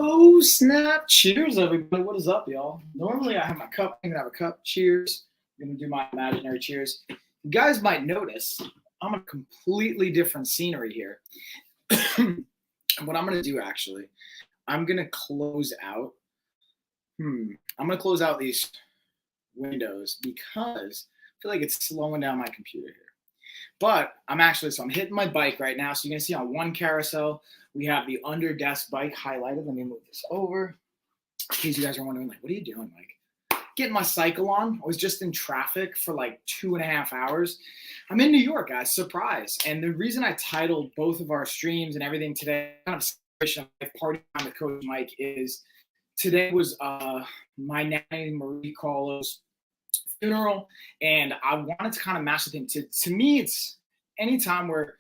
Oh, snap. Cheers, everybody. What is up, y'all? Normally, I have my cup. I'm going to have a cup. Cheers. I'm going to do my imaginary cheers. You guys might notice I'm in a completely different scenery here. What I'm going to do, actually, I'm going to close out. I'm going to close out these windows because I feel like it's slowing down my computer here. But I'm hitting my bike right now. So you're going to see on one carousel, we have the under desk bike highlighted. Let me move this over in case you guys are wondering, like, what are you doing, Mike? Getting my cycle on. I was just in traffic for like 2.5 hours. I'm in New York, guys. Surprise. And the reason I titled both of our streams and everything today, kind of celebration of party time with Coach Mike, is today was my nanny Marie Carlos funeral, and I wanted to kind of match the thing. To me, it's anytime we're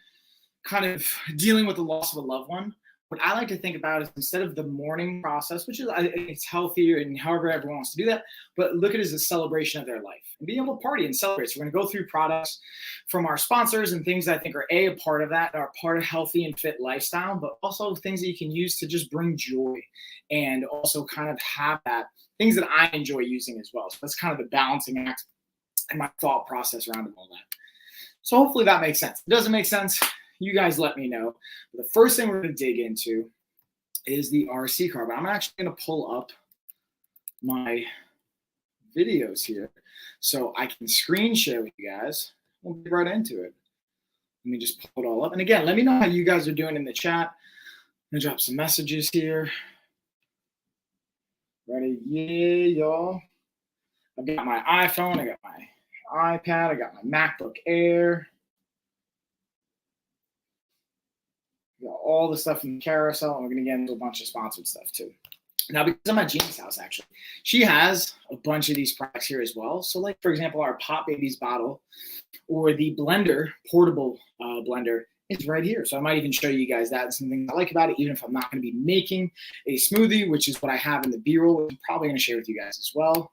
kind of dealing with the loss of a loved one, what I like to think about is instead of the mourning process, which is it's healthier and however everyone wants to do that, but look at it as a celebration of their life and being able to party and celebrate. So we're going to go through products from our sponsors and things that I think are a part of that, are part of healthy and fit lifestyle, but also things that you can use to just bring joy and also kind of have that things that I enjoy using as well. So that's kind of the balancing act and my thought process around all that. So hopefully that makes sense. If it doesn't make sense, you guys let me know. But the first thing we're going to dig into is the RC car. But I'm actually going to pull up my videos here so I can screen share with you guys. We'll get right into it. Let me just pull it all up. And again, let me know how you guys are doing in the chat. I'm going to drop some messages here. Ready? Yeah, y'all. I've got my iPhone. I got my iPad. I got my MacBook Air. Got all the stuff in the carousel, and we're going to get into a bunch of sponsored stuff too. Now, because I'm at Jean's house, actually, she has a bunch of these products here as well. So, like, for example, our Pop Babies bottle or the blender, portable blender, is right here. So I might even show you guys that. Something I like about it, even if I'm not going to be making a smoothie, which is what I have in the B-roll, I'm probably going to share with you guys as well.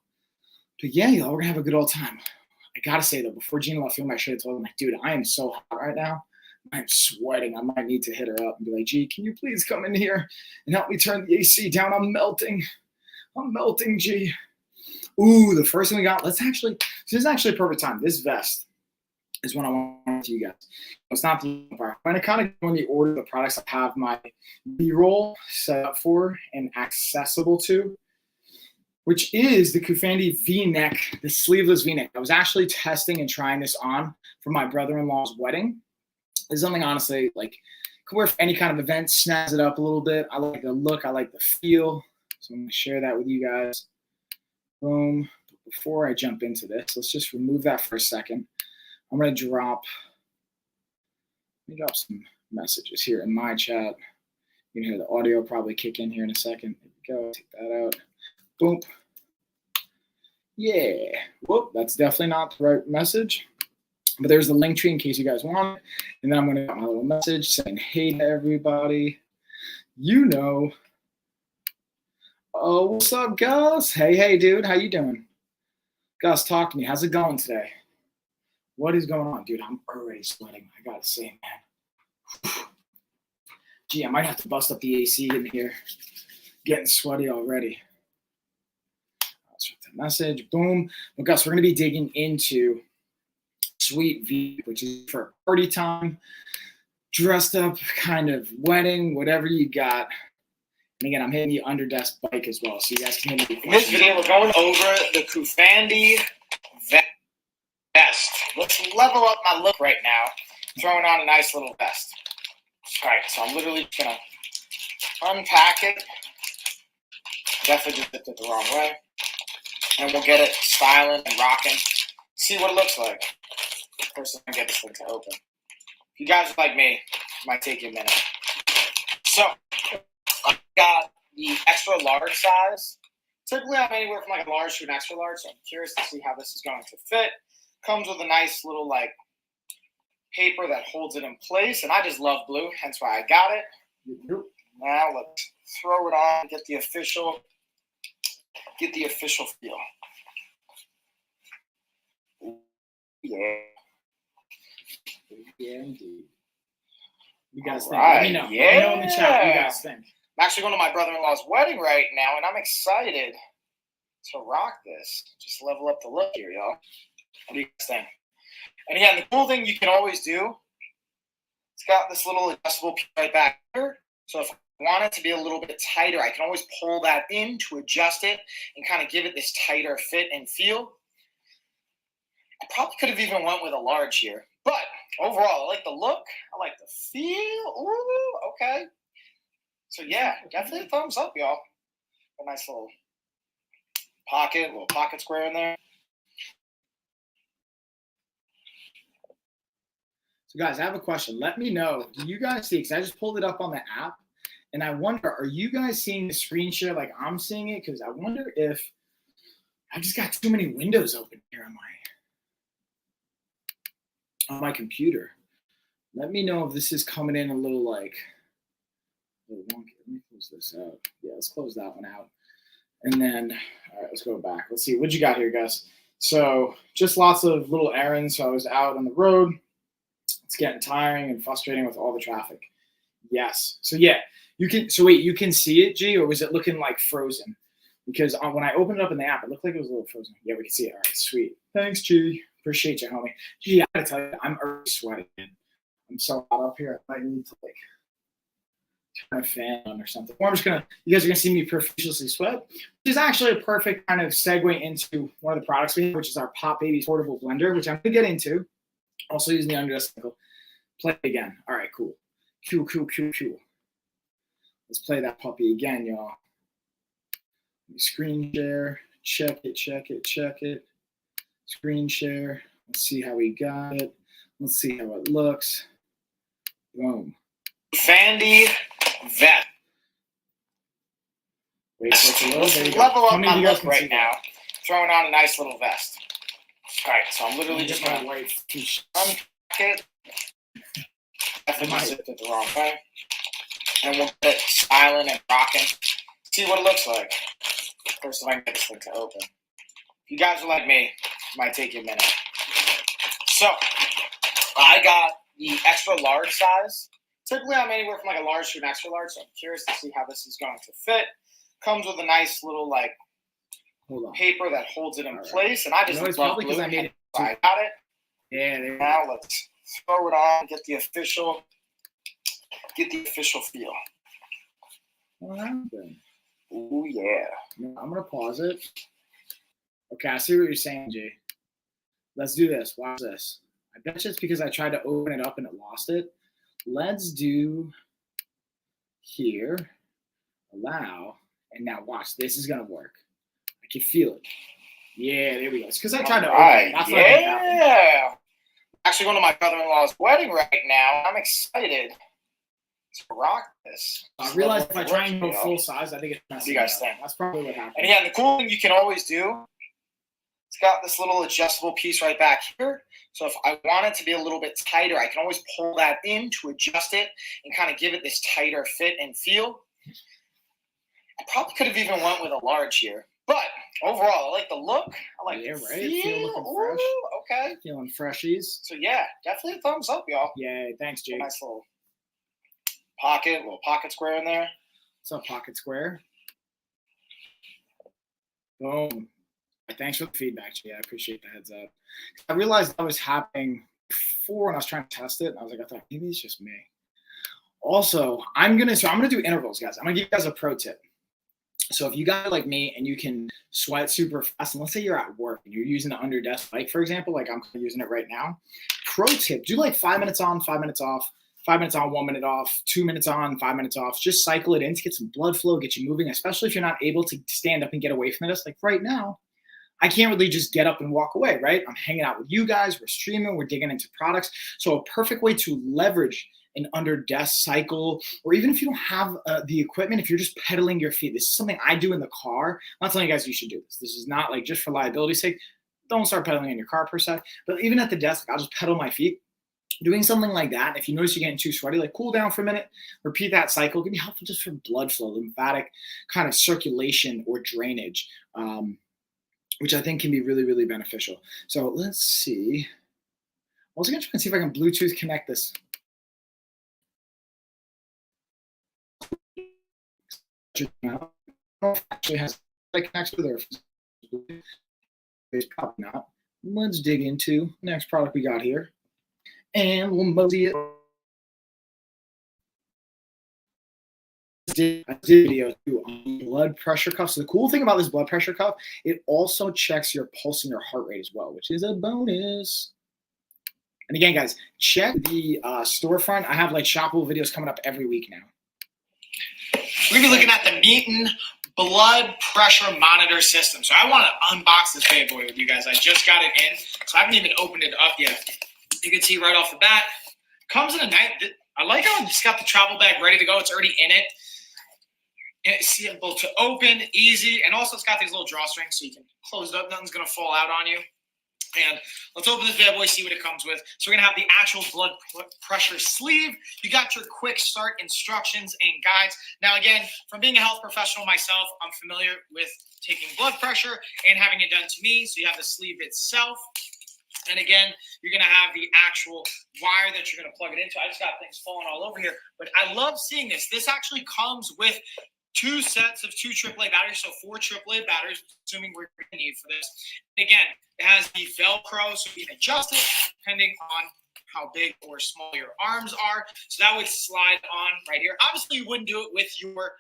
But yeah, y'all, we're going to have a good old time. I got to say, though, before Gina left home, I should have told him, like, dude, I am so hot right now. I'm sweating. I might need to hit her up and be like, G, can you please come in here and help me turn the AC down? I'm melting. I'm melting, G. Ooh, the first thing we got, this is actually a perfect time. This vest is what I want to you guys. It's not the I'm going to kind of go in the order of the products I have my B-roll set up for and accessible to, which is the Kufandi V-neck, the sleeveless V-neck. I was actually testing and trying this on for my brother-in-law's wedding. It's something, honestly, like, could wear for any kind of event, snazz it up a little bit. I like the look. I like the feel. So I'm going to share that with you guys. Boom. But before I jump into this, let's just remove that for a second. I'm going to drop some messages here in my chat. You can hear the audio probably kick in here in a second. There we go. Take that out. Boom. Yeah. Whoop. That's definitely not the right message. But there's the link tree in case you guys want it. And then I'm going to get my little message saying, hey to everybody. You know. Oh, what's up, Gus? Hey, dude. How you doing? Gus, talk to me. How's it going today? What is going on? Dude, I'm already sweating. I got to say, man. Gee, I might have to bust up the AC in here. Getting sweaty already. Let's write that message. Boom. Well, Gus, we're going to be digging into Sweet V, which is for party time, dressed up kind of wedding, whatever you got. And again, I'm hitting the under desk bike as well, so you guys can hit me. In this video, we're going over the Kufandi vest. Let's level up my look right now, throwing on a nice little vest. All right, so I'm literally just gonna unpack it. Definitely just did it the wrong way, and we'll get it styling and rocking. See what it looks like. First, I'm gonna get this thing to open. If you guys are like me, it might take you a minute. So, I've got the extra large size. Typically, I'm anywhere from like a large to an extra large, so I'm curious to see how this is going to fit. Comes with a nice little like paper that holds it in place, and I just love blue, hence why I got it. Now let's throw it on, get the official feel. Yeah. Yeah, indeed. You guys think? Let me know. Yeah. Let me know in the chat what you guys think. I'm actually going to my brother-in-law's wedding right now, and I'm excited to rock this. Just level up the look here, y'all. What do you guys think? And again, the cool thing you can always do, it's got this little adjustable piece right back here. So if I want it to be a little bit tighter, I can always pull that in to adjust it and kind of give it this tighter fit and feel. I probably could have even went with a large here. But overall, I like the look. I like the feel. Ooh, okay. So yeah, definitely a thumbs up, y'all. A nice little pocket square in there. So guys, I have a question. Let me know. Do you guys see? Because I just pulled it up on the app, and I wonder, are you guys seeing the screen share like I'm seeing it? Because I wonder if I just got too many windows open here on my computer. Let me know if this is coming in a little like wonky. Let me close this out. Yeah, let's close that one out. And then, all right, let's go back. Let's see what you got here, guys. So just lots of little errands. So I was out on the road. It's getting tiring and frustrating with all the traffic. Yes. So yeah, you can. So wait, you can see it, G, or was it looking like frozen? Because when I opened it up in the app, it looked like it was a little frozen. Yeah, we can see it. All right, sweet. Thanks, G. Appreciate you, homie. G, I gotta tell you, I'm already sweating. I'm so hot up here. I might need to like turn a fan on or something. Or I'm just gonna. You guys are gonna see me profusely sweat, which is actually a perfect kind of segue into one of the products we have, which is our Pop Baby portable blender, which I'm gonna get into. Also using the Underdesk cycle. Play it again. All right, cool. Cool. Let's play that puppy again, y'all. Screen share. Check it. Screen share. Let's see how we got it. Let's see how it looks. Boom. Fandy Vet. Wait, let's level up my look right now. Throwing on a nice little vest. All right, so I'm literally just going to wait to unpack it. Definitely zipped it the wrong way. And we'll get it styling and rocking. See what it looks like. First, if I can get this thing to open. If you guys are like me, it might take you a minute. So, I got the extra large size. Typically, I'm anywhere from like a large to an extra large, so I'm curious to see how this is going to fit. Comes with a nice little like paper that holds it in place, and I just love blue. I got it. Yeah. Now let's throw it on. Get the official feel. What happened? Ooh yeah. I'm gonna pause it. Okay, I see what you're saying, Jay. Let's do this. Watch this. I bet you it's because I tried to open it up and it lost it. Let's do here. Allow. And now watch. This is gonna work. I can feel it. Yeah, there we go. It's because I tried to open it. That's what I think happened. Actually going to my brother-in-law's wedding right now. I'm excited to rock this. I realized if I try and go full size, I think it's messy. You guys think? That's probably what happened. And again, the cool thing you can always do, it's got this little adjustable piece right back here. So if I want it to be a little bit tighter, I can always pull that in to adjust it and kind of give it this tighter fit and feel. I probably could have even went with a large here. But overall, I like the look. I like the feel. Ooh, okay. Feeling freshies. So yeah, definitely a thumbs up, y'all. Yay, thanks, Jake. Nice little pocket square in there. What's up, pocket square? Boom. Thanks for the feedback, Jay. I appreciate the heads up. I realized that was happening before when I was trying to test it. I was like, I thought maybe it's just me. Also, I'm gonna do intervals, guys. I'm gonna give you guys a pro tip. So if you guys are like me and you can sweat super fast, and let's say you're at work and you're using the Underdesk bike, for example, like I'm using it right now. Pro tip: do like 5 minutes on, 5 minutes off. 5 minutes on, 1 minute off, 2 minutes on, 5 minutes off. Just cycle it in to get some blood flow, get you moving, especially if you're not able to stand up and get away from this. Like right now, I can't really just get up and walk away, right? I'm hanging out with you guys. We're streaming. We're digging into products. So a perfect way to leverage an Underdesk cycle, or even if you don't have the equipment, if you're just pedaling your feet. This is something I do in the car. I'm not telling you guys you should do this. This is not like just for liability's sake. Don't start pedaling in your car per se. But even at the desk, I'll just pedal my feet. Doing something like that, if you notice you're getting too sweaty, like cool down for a minute, repeat that cycle. It can be helpful just for blood flow, lymphatic kind of circulation or drainage, which I think can be really, really beneficial. So let's see. I was going to try and see if I can Bluetooth connect this. actually has connects with Earth. Probably not. Let's dig into the next product we got here, and we'll mosey it. I did a video too on blood pressure cuff. So the cool thing about this blood pressure cuff, it also checks your pulse and your heart rate as well, which is a bonus. And again, guys, check the storefront. I have like shoppable videos coming up every week now. We're gonna be looking at the Meaton blood pressure monitor system. So I want to unbox this bad boy with you guys. I just got it in, so I haven't even opened it up yet. You can see right off the bat, comes in a nice. I like how it's got the travel bag ready to go. It's already in it. It's simple to open, easy, and also it's got these little drawstrings so you can close it up. Nothing's gonna fall out on you. And let's open this bad boy, see what it comes with. So we're gonna have the actual blood pressure sleeve. You got your quick start instructions and guides. Now again, from being a health professional myself, I'm familiar with taking blood pressure and having it done to me. So you have the sleeve itself. And again, you're gonna have the actual wire that you're gonna plug it into. I just got things falling all over here, but I love seeing this. This actually comes with 2 sets of 2 AAA batteries, so 4 AAA batteries, assuming we're going to need for this. Again, it has the Velcro, so you can adjust it depending on how big or small your arms are. So that would slide on right here. Obviously, you wouldn't do it with your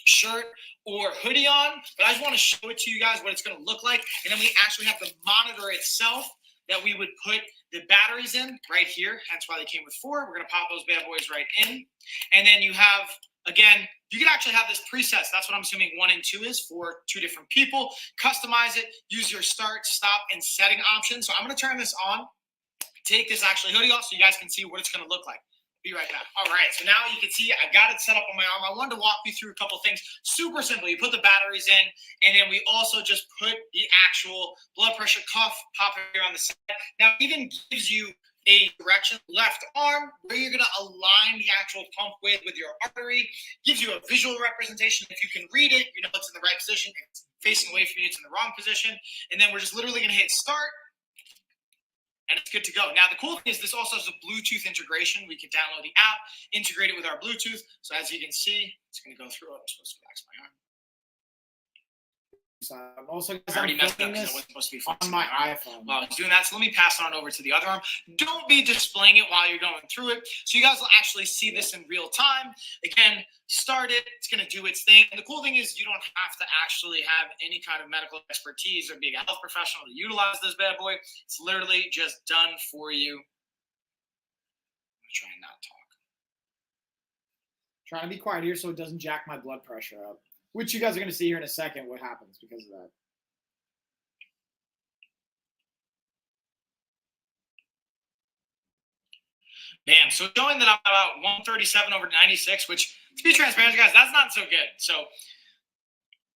shirt or hoodie on, but I just want to show it to you guys what it's going to look like. And then we actually have the monitor itself that we would put the batteries in right here. Hence why they came with 4. We're going to pop those bad boys right in. And then you have, again, you can actually have this presets. That's what I'm assuming 1 and 2 is for 2 different people. Customize it, use your start, stop, and setting options. So I'm going to turn this on, take this actually hoodie off so you guys can see what it's going to look like. Be right back. All right, so now you can see I got it set up on my arm. I wanted to walk you through a couple things. Super simple. You put the batteries in, and then we also just put the actual blood pressure cuff, pop it here on the side. Now, it even gives you a direction, left arm, where you're going to align the actual pump with your artery. Gives you a visual representation. If you can read it, you know it's in the right position. If it's facing away from you, it's in the wrong position. And then we're just literally going to hit start. And it's good to go. Now, the cool thing is this also has a Bluetooth integration. We can download the app, integrate it with our Bluetooth. So as you can see, it's going to go through. I'm supposed to relax my arm. Also, I already messed up because it wasn't supposed to be on my iPhone. While I was doing that, so let me pass it on over to the other arm. Don't be displaying it while you're going through it. So you guys will actually see this in real time. Again, start it. It's going to do its thing. And the cool thing is you don't have to actually have any kind of medical expertise or being a health professional to utilize this bad boy. It's literally just done for you. I'm try and not talk. Trying to be quiet here so it doesn't jack my blood pressure up. Which you guys are going to see here in a second what happens because of that. Man, so showing that I'm about 137 over 96, which, to be transparent, guys, that's not so good. So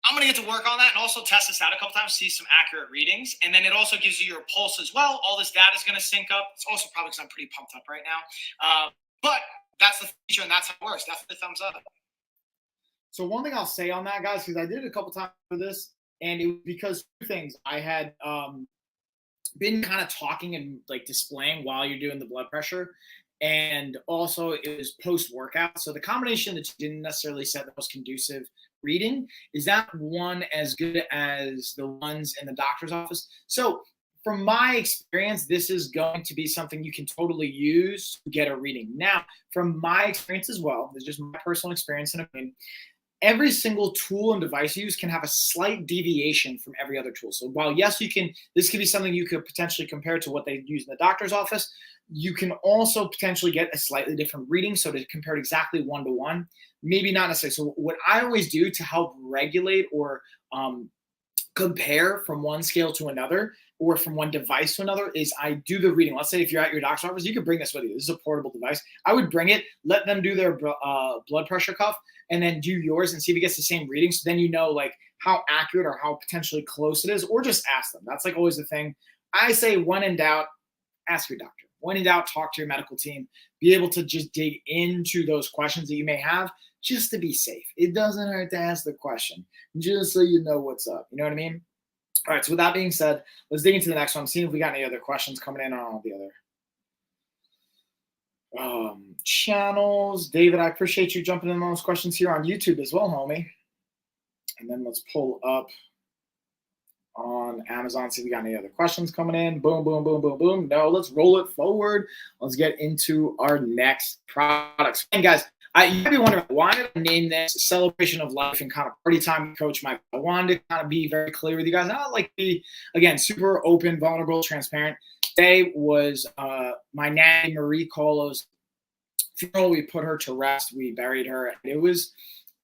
I'm going to get to work on that and also test this out a couple times, see some accurate readings. And then it also gives you your pulse as well. All this data is going to sync up. It's also probably because I'm pretty pumped up right now. But that's the feature, and that's how it works. Definitely thumbs up. So one thing I'll say on that, guys, because I did it a couple times for this, and it was because 2 things. I had been kind of talking and like displaying while you're doing the blood pressure, and also it was post-workout. So the combination that you didn't necessarily set the most conducive reading is not one as good as the ones in the doctor's office. So from my experience, this is going to be something you can totally use to get a reading. Now, from my experience as well, this is just my personal experience and opinion, every single tool and device you use can have a slight deviation from every other tool. So while, yes, this could be something you could potentially compare to what they use in the doctor's office, you can also potentially get a slightly different reading. So to compare it exactly 1-to-1, maybe not necessarily. So what I always do to help regulate or compare from one scale to another or from one device to another is I do the reading. Let's say if you're at your doctor's office, you could bring this with you. This is a portable device. I would bring it, let them do their blood pressure cuff, and then do yours and see if it gets the same reading. So then you know like how accurate or how potentially close it is, or just ask them. That's like always the thing. I say when in doubt, ask your doctor. When in doubt, talk to your medical team. Be able to just dig into those questions that you may have just to be safe. It doesn't hurt to ask the question, just so you know what's up. You know what I mean? All right, so with that being said, let's dig into the next one. See if we got any other questions coming in on all the other. Channels. David, I appreciate you jumping in on those questions here on YouTube as well, homie. And then let's pull up on Amazon, see if we got any other questions coming in. Boom, boom, boom, boom, boom. No, let's roll it forward. Let's get into our next products. And guys, you might be wondering, why did I name this Celebration of Life and kind of Party Time with Coach Mike? I wanted to kind of be very clear with you guys. I like to be, again, super open, vulnerable, transparent. Today was my nanny, Marie Colo's funeral. We put her to rest. We buried her. It was,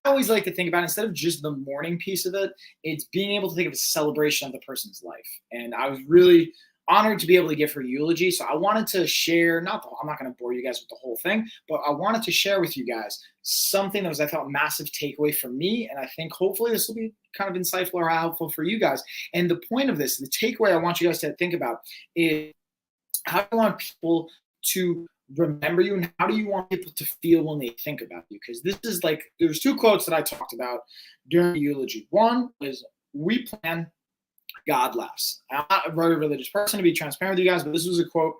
I always like to think about, instead of just the mourning piece of it, it's being able to think of a celebration of the person's life. And I was really honored to be able to give her eulogy. So I wanted to share, I'm not going to bore you guys with the whole thing, but I wanted to share with you guys something that was, I thought, a massive takeaway for me. And I think hopefully this will be kind of insightful or helpful for you guys. And the point of this, the takeaway I want you guys to think about is, how do you want people to remember you, and how do you want people to feel when they think about you? Because this is like, there's two quotes that I talked about during the eulogy. One is, we plan, God laughs. I'm not a very religious person, to be transparent with you guys, but this was a quote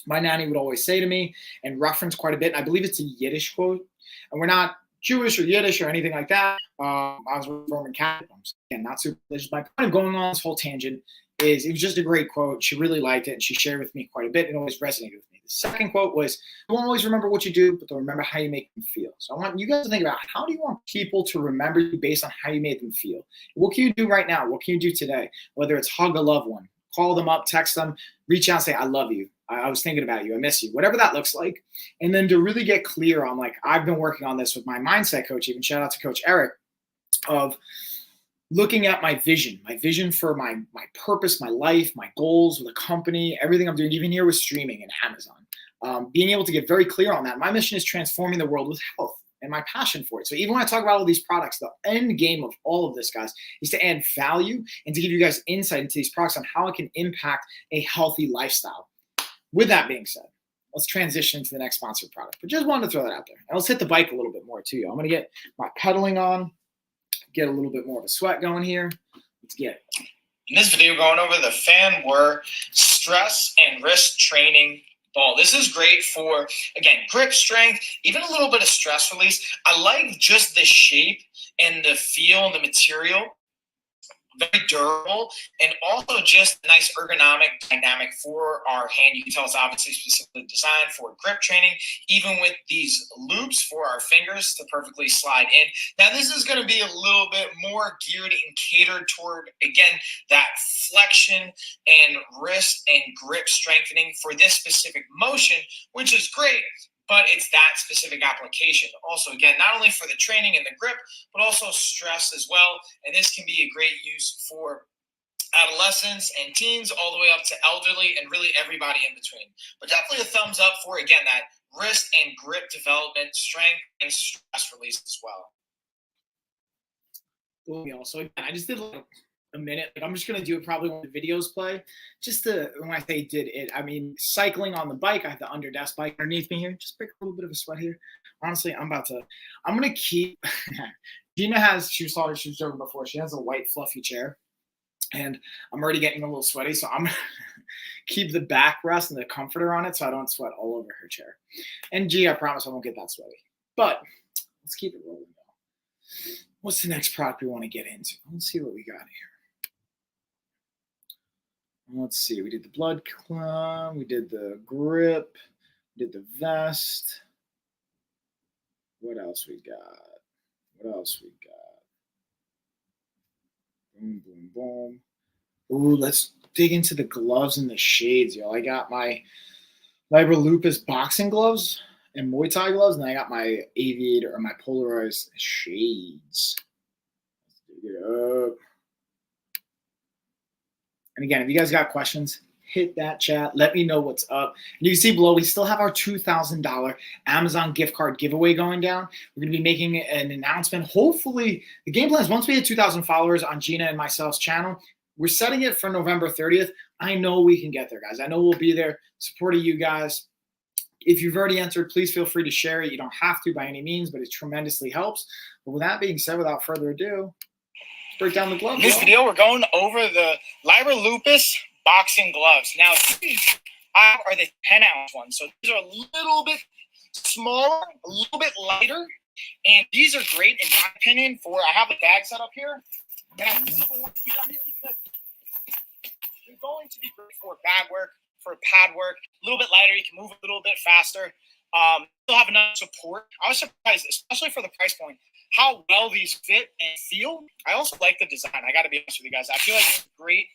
my nanny would always say to me and reference quite a bit. I believe it's a Yiddish quote, and we're not Jewish or Yiddish or anything like that. I was Roman Catholic. I'm not super religious. My point of going on this whole tangent is, it was just a great quote. She really liked it, and she shared with me quite a bit, and it always resonated with me. The second quote was, you won't always remember what you do, but they'll remember how you make them feel. So I want you guys to think about, how do you want people to remember you based on how you made them feel? What can you do right now? What can you do today? Whether it's hug a loved one, call them up, text them, reach out and say, I love you. I was thinking about you. I miss you. Whatever that looks like. And then to really get clear on, like, I've been working on this with my mindset coach, even shout out to Coach Eric, of looking at my vision for my purpose, my life, my goals with the company, everything I'm doing, even here with streaming and Amazon. Being able to get very clear on that. My mission is transforming the world with health, and my passion for it. So even when I talk about all these products, the end game of all of this, guys, is to add value and to give you guys insight into these products on how it can impact a healthy lifestyle. With that being said, let's transition to the next sponsored product. But just wanted to throw that out there. And let's hit the bike a little bit more too. I'm going to get my pedaling on, get a little bit more of a sweat going here. Let's get it. In this video, we're going over the Fanwear stress and wrist training ball. This is great for, again, grip strength, even a little bit of stress release. I like just the shape and the feel and the material. Very durable, and also just a nice ergonomic dynamic for our hand. You can tell it's obviously specifically designed for grip training, even with these loops for our fingers to perfectly slide in. Now, this is going to be a little bit more geared and catered toward, again, that flexion and wrist and grip strengthening for this specific motion, which is great. But it's that specific application. Also, again, not only for the training and the grip, but also stress as well. And this can be a great use for adolescents and teens, all the way up to elderly and really everybody in between. But definitely a thumbs up for, again, that wrist and grip development, strength, and stress release as well. So again, I just did like a minute. Like, I'm just gonna do it probably when the videos play. Just to, when I say did it, I mean cycling on the bike. I have the under desk bike underneath me here. Just pick a little bit of a sweat here. Honestly, I'm gonna keep. Gina she was joking before. She has a white fluffy chair, and I'm already getting a little sweaty. So I'm gonna keep the backrest and the comforter on it so I don't sweat all over her chair. And I promise I won't get that sweaty. But let's keep it rolling though. What's the next product we want to get into? Let's see what we got here. Let's see. We did the blood climb. We did the grip. We did the vest. What else we got? Boom, boom, boom. Ooh, let's dig into the gloves and the shades, y'all. I got my Libra Lupus boxing gloves and Muay Thai gloves, and I got my Aviator or my polarized shades. Let's dig it up. And again, if you guys got questions, hit that chat. Let me know what's up. And you can see below, we still have our $2,000 Amazon gift card giveaway going down. We're going to be making an announcement. Hopefully, the game plan is once we hit 2,000 followers on Gina and myself's channel, we're setting it for November 30th. I know we can get there, guys. I know we'll be there supporting you guys. If you've already entered, please feel free to share it. You don't have to by any means, but it tremendously helps. But with that being said, without further ado, break down the gloves. In this video, we're going over the Libra Lupus boxing gloves. Now, these are the 10-ounce ones, so these are a little bit smaller, a little bit lighter, and these are great in my opinion for, I have a bag set up here, and I really want to keep on it because they're going to be great for bag work, for pad work, a little bit lighter, you can move a little bit faster. Still have enough support. I was surprised, especially for the price point, how well these fit and feel. I also like the design. I got to be honest with you guys. I feel like it's a great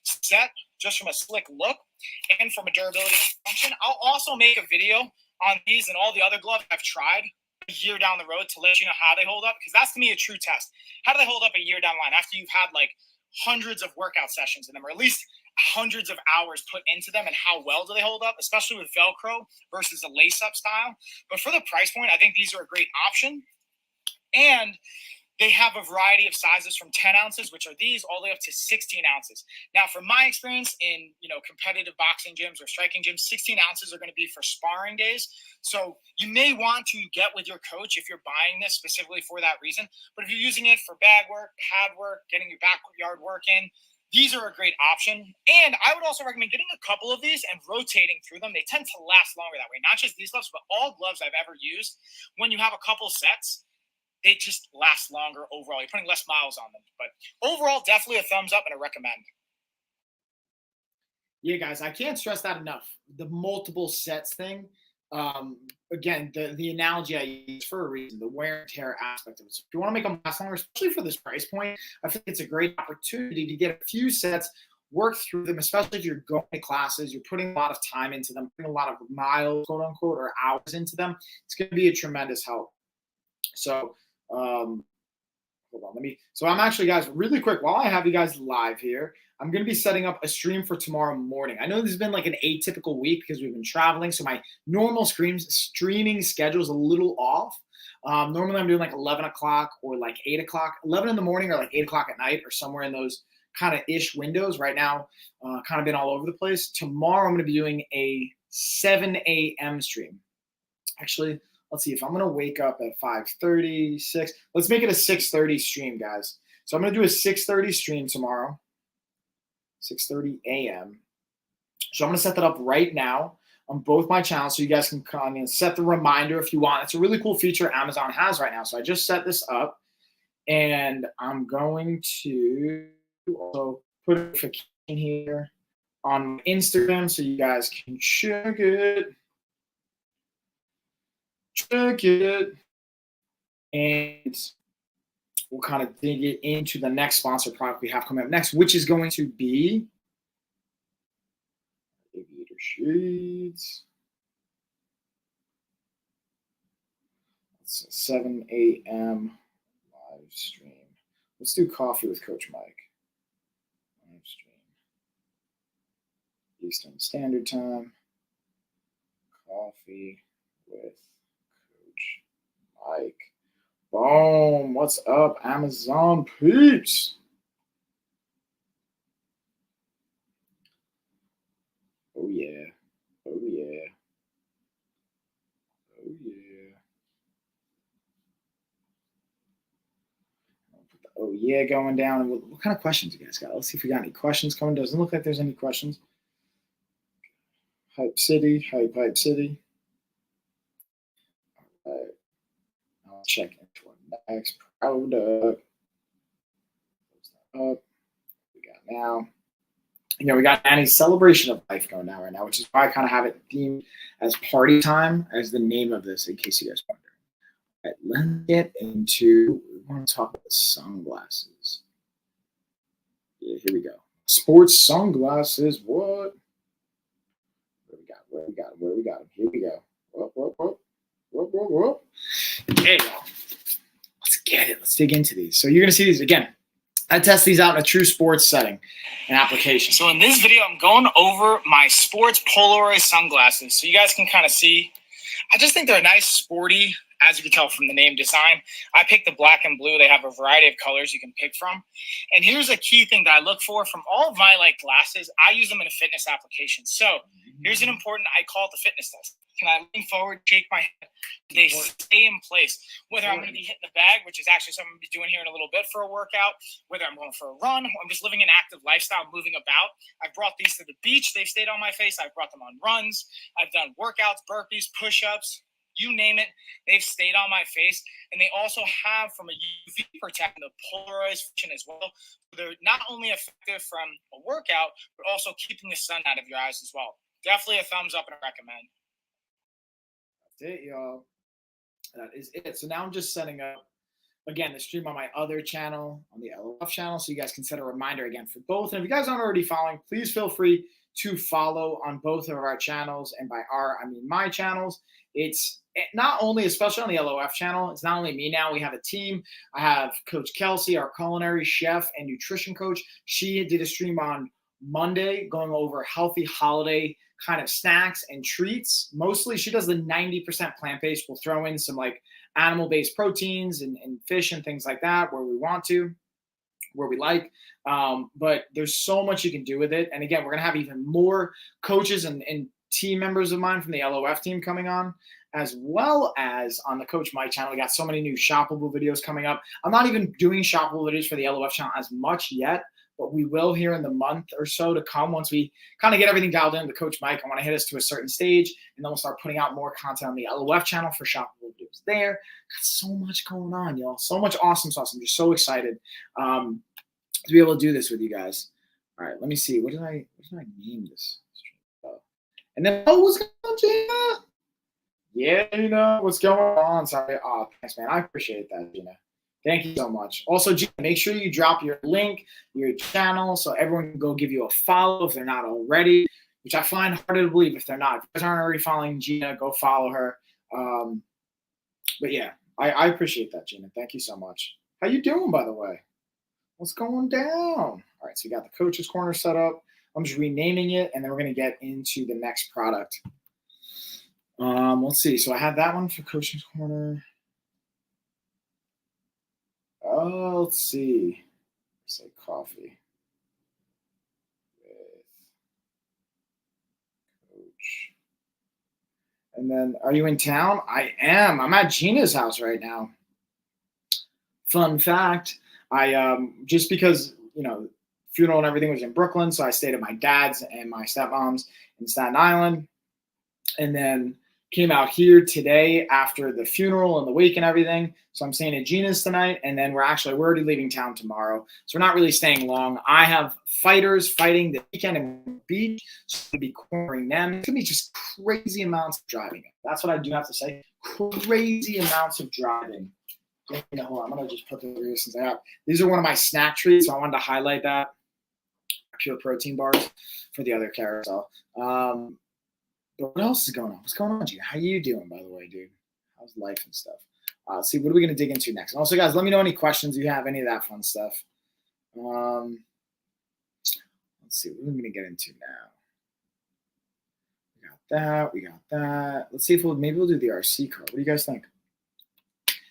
set just from a slick look and from a durability function. I'll also make a video on these and all the other gloves I've tried a year down the road to let you know how they hold up, because that's to me a true test. How do they hold up a year down the line after you've had like hundreds of workout sessions in them, or at least hundreds of hours put into them, and how well do they hold up, especially with Velcro versus a lace-up style. But for the price point, I think these are a great option. And they have a variety of sizes from 10 ounces, which are these, all the way up to 16 ounces. Now, from my experience in competitive boxing gyms or striking gyms, 16 ounces are going to be for sparring days. So you may want to get with your coach if you're buying this specifically for that reason. But if you're using it for bag work, pad work, getting your backyard work in, these are a great option. And I would also recommend getting a couple of these and rotating through them. They tend to last longer that way. Not just these gloves, but all gloves I've ever used. When you have a couple sets, they just last longer overall. You're putting less miles on them. But overall, definitely a thumbs up and a recommend. Yeah, guys, I can't stress that enough. The multiple sets thing. Again, the analogy I use for a reason, the wear and tear aspect of it. So if you want to make them last longer, especially for this price point, I think it's a great opportunity to get a few sets, work through them, especially if you're going to classes, you're putting a lot of time into them, putting a lot of miles, quote unquote, or hours into them. It's going to be a tremendous help. So, hold on, so I'm actually, guys, really quick, while I have you guys live here, I'm going to be setting up a stream for tomorrow morning. I know this has been like an atypical week because we've been traveling, so my normal streaming schedule is a little off. Normally I'm doing like 11 o'clock or like 8 o'clock, 11 in the morning or like 8 o'clock at night or somewhere in those kind of ish windows. Right now, kind of been all over the place. Tomorrow I'm going to be doing a 7 a.m. stream. Actually, let's see if I'm going to wake up at 5:30, 6. Let's make it a 6:30 stream, guys. So I'm going to do a 6:30 stream tomorrow, 6:30 a.m. So I'm going to set that up right now on both my channels so you guys can come and set the reminder if you want. It's a really cool feature Amazon has right now. So I just set this up, and I'm going to also put a notification here on Instagram so you guys can check it. And we'll kind of dig it into the next sponsor product we have coming up next, which is going to be Aviator Shades. It's a 7 a.m. live stream. Let's do Coffee with Coach Mike. Live stream. Eastern Standard Time. Coffee with Mike. Boom. What's up, Amazon peeps? Oh, yeah. Oh, yeah. Oh, yeah. I'll put the oh, yeah going down. And what kind of questions you guys got? Let's see if we got any questions coming. Doesn't look like there's any questions. Hype City. Hype City. All right. I'll check into our next product. Up. We got now. We got Annie's Celebration of Life going down right now, which is why I kind of have it themed as Party Time as the name of this, in case you guys wonder. All right, let's get into, we want to talk about the sunglasses. Yeah, here we go. Sports sunglasses, what? Where we got them? Here we go. Whoop. Okay, y'all. Let's get it. Let's dig into these. So you're going to see these again. I test these out in a true sports setting and application. So in this video, I'm going over my sports Polaroid sunglasses. So you guys can kind of see. I just think they're a nice, sporty, as you can tell from the name, design. I picked the black and blue. They have a variety of colors you can pick from. And here's a key thing that I look for from all of my glasses. I use them in a fitness application. So here's an important, I call it the fitness test. Can I lean forward, shake my head? They stay in place. Whether I'm going to be hitting the bag, which is actually something I'm going to be doing here in a little bit for a workout, whether I'm going for a run, I'm just living an active lifestyle, moving about. I've brought these to the beach. They've stayed on my face. I've brought them on runs. I've done workouts, burpees, push-ups. you name it, they've stayed on my face. And they also have from a UV protectant the polarized function as well. They're not only effective from a workout, but also keeping the sun out of your eyes as well. Definitely a thumbs up and a recommend. That's it, y'all. That is it. So now I'm just setting up, again, the stream on my other channel, on the LOF channel, so you guys can set a reminder again for both. And if you guys aren't already following, please feel free to follow on both of our channels. And by our, I mean my channels. It's not only, especially on the LOF channel, it's not only me now. We have a team. I have Coach Kelsey, our culinary chef and nutrition coach. She did a stream on Monday going over healthy holiday kind of snacks and treats. Mostly she does the 90% plant-based. We'll throw in some like animal-based proteins and fish and things like that where we want to, where we like. But there's so much you can do with it. And again, we're going to have even more coaches and team members of mine from the LOF team coming on, as well as on the Coach Mike channel. We got so many new shoppable videos coming up. I'm not even doing shoppable videos for the LOF channel as much yet, but we will here in the month or so to come once we kind of get everything dialed in with Coach Mike. I want to hit us to a certain stage, and then we'll start putting out more content on the LOF channel for shoppable videos there. Got so much going on, y'all. So much awesome sauce. I'm just so excited to be able to do this with you guys. All right, let me see. What did I name this? And then, what's going on, Gina? Yeah, what's going on? Sorry. Oh, thanks, man. I appreciate that, Gina. Thank you so much. Also, Gina, make sure you drop your link, your channel, so everyone can go give you a follow if they're not already, which I find hard to believe if they're not. If you guys aren't already following Gina, go follow her. But yeah, I appreciate that, Gina. Thank you so much. How you doing, by the way? What's going down? All right, so we got the Coach's Corner set up. I'm just renaming it, and then we're going to get into the next product. Let's see. So I have that one for Coach's Corner. Let's see. Say coffee with Coach. And then, are you in town? I am. I'm at Gina's house right now. Fun fact, I just because, funeral and everything was in Brooklyn, so I stayed at my dad's and my stepmom's in Staten Island, and then came out here today after the funeral and the wake and everything. So I'm staying at Gina's tonight, and then we're already leaving town tomorrow, so we're not really staying long. I have fighters fighting the weekend in the beach, so I'm gonna be cornering them. It's gonna be just crazy amounts of driving. That's what I do have to say. Crazy amounts of driving. Hold on, I'm gonna just put the reasons out. These are one of my snack treats, so I wanted to highlight that. Pure protein bars for the other carousel. But what else is going on? What's going on, Gina? How you doing, by the way, dude? How's life and stuff? Let's see, what are we going to dig into next? And also, guys, let me know any questions you have, any of that fun stuff. Let's see, what are we going to get into now? We got that. Let's see if maybe we'll do the RC card. What do you guys think?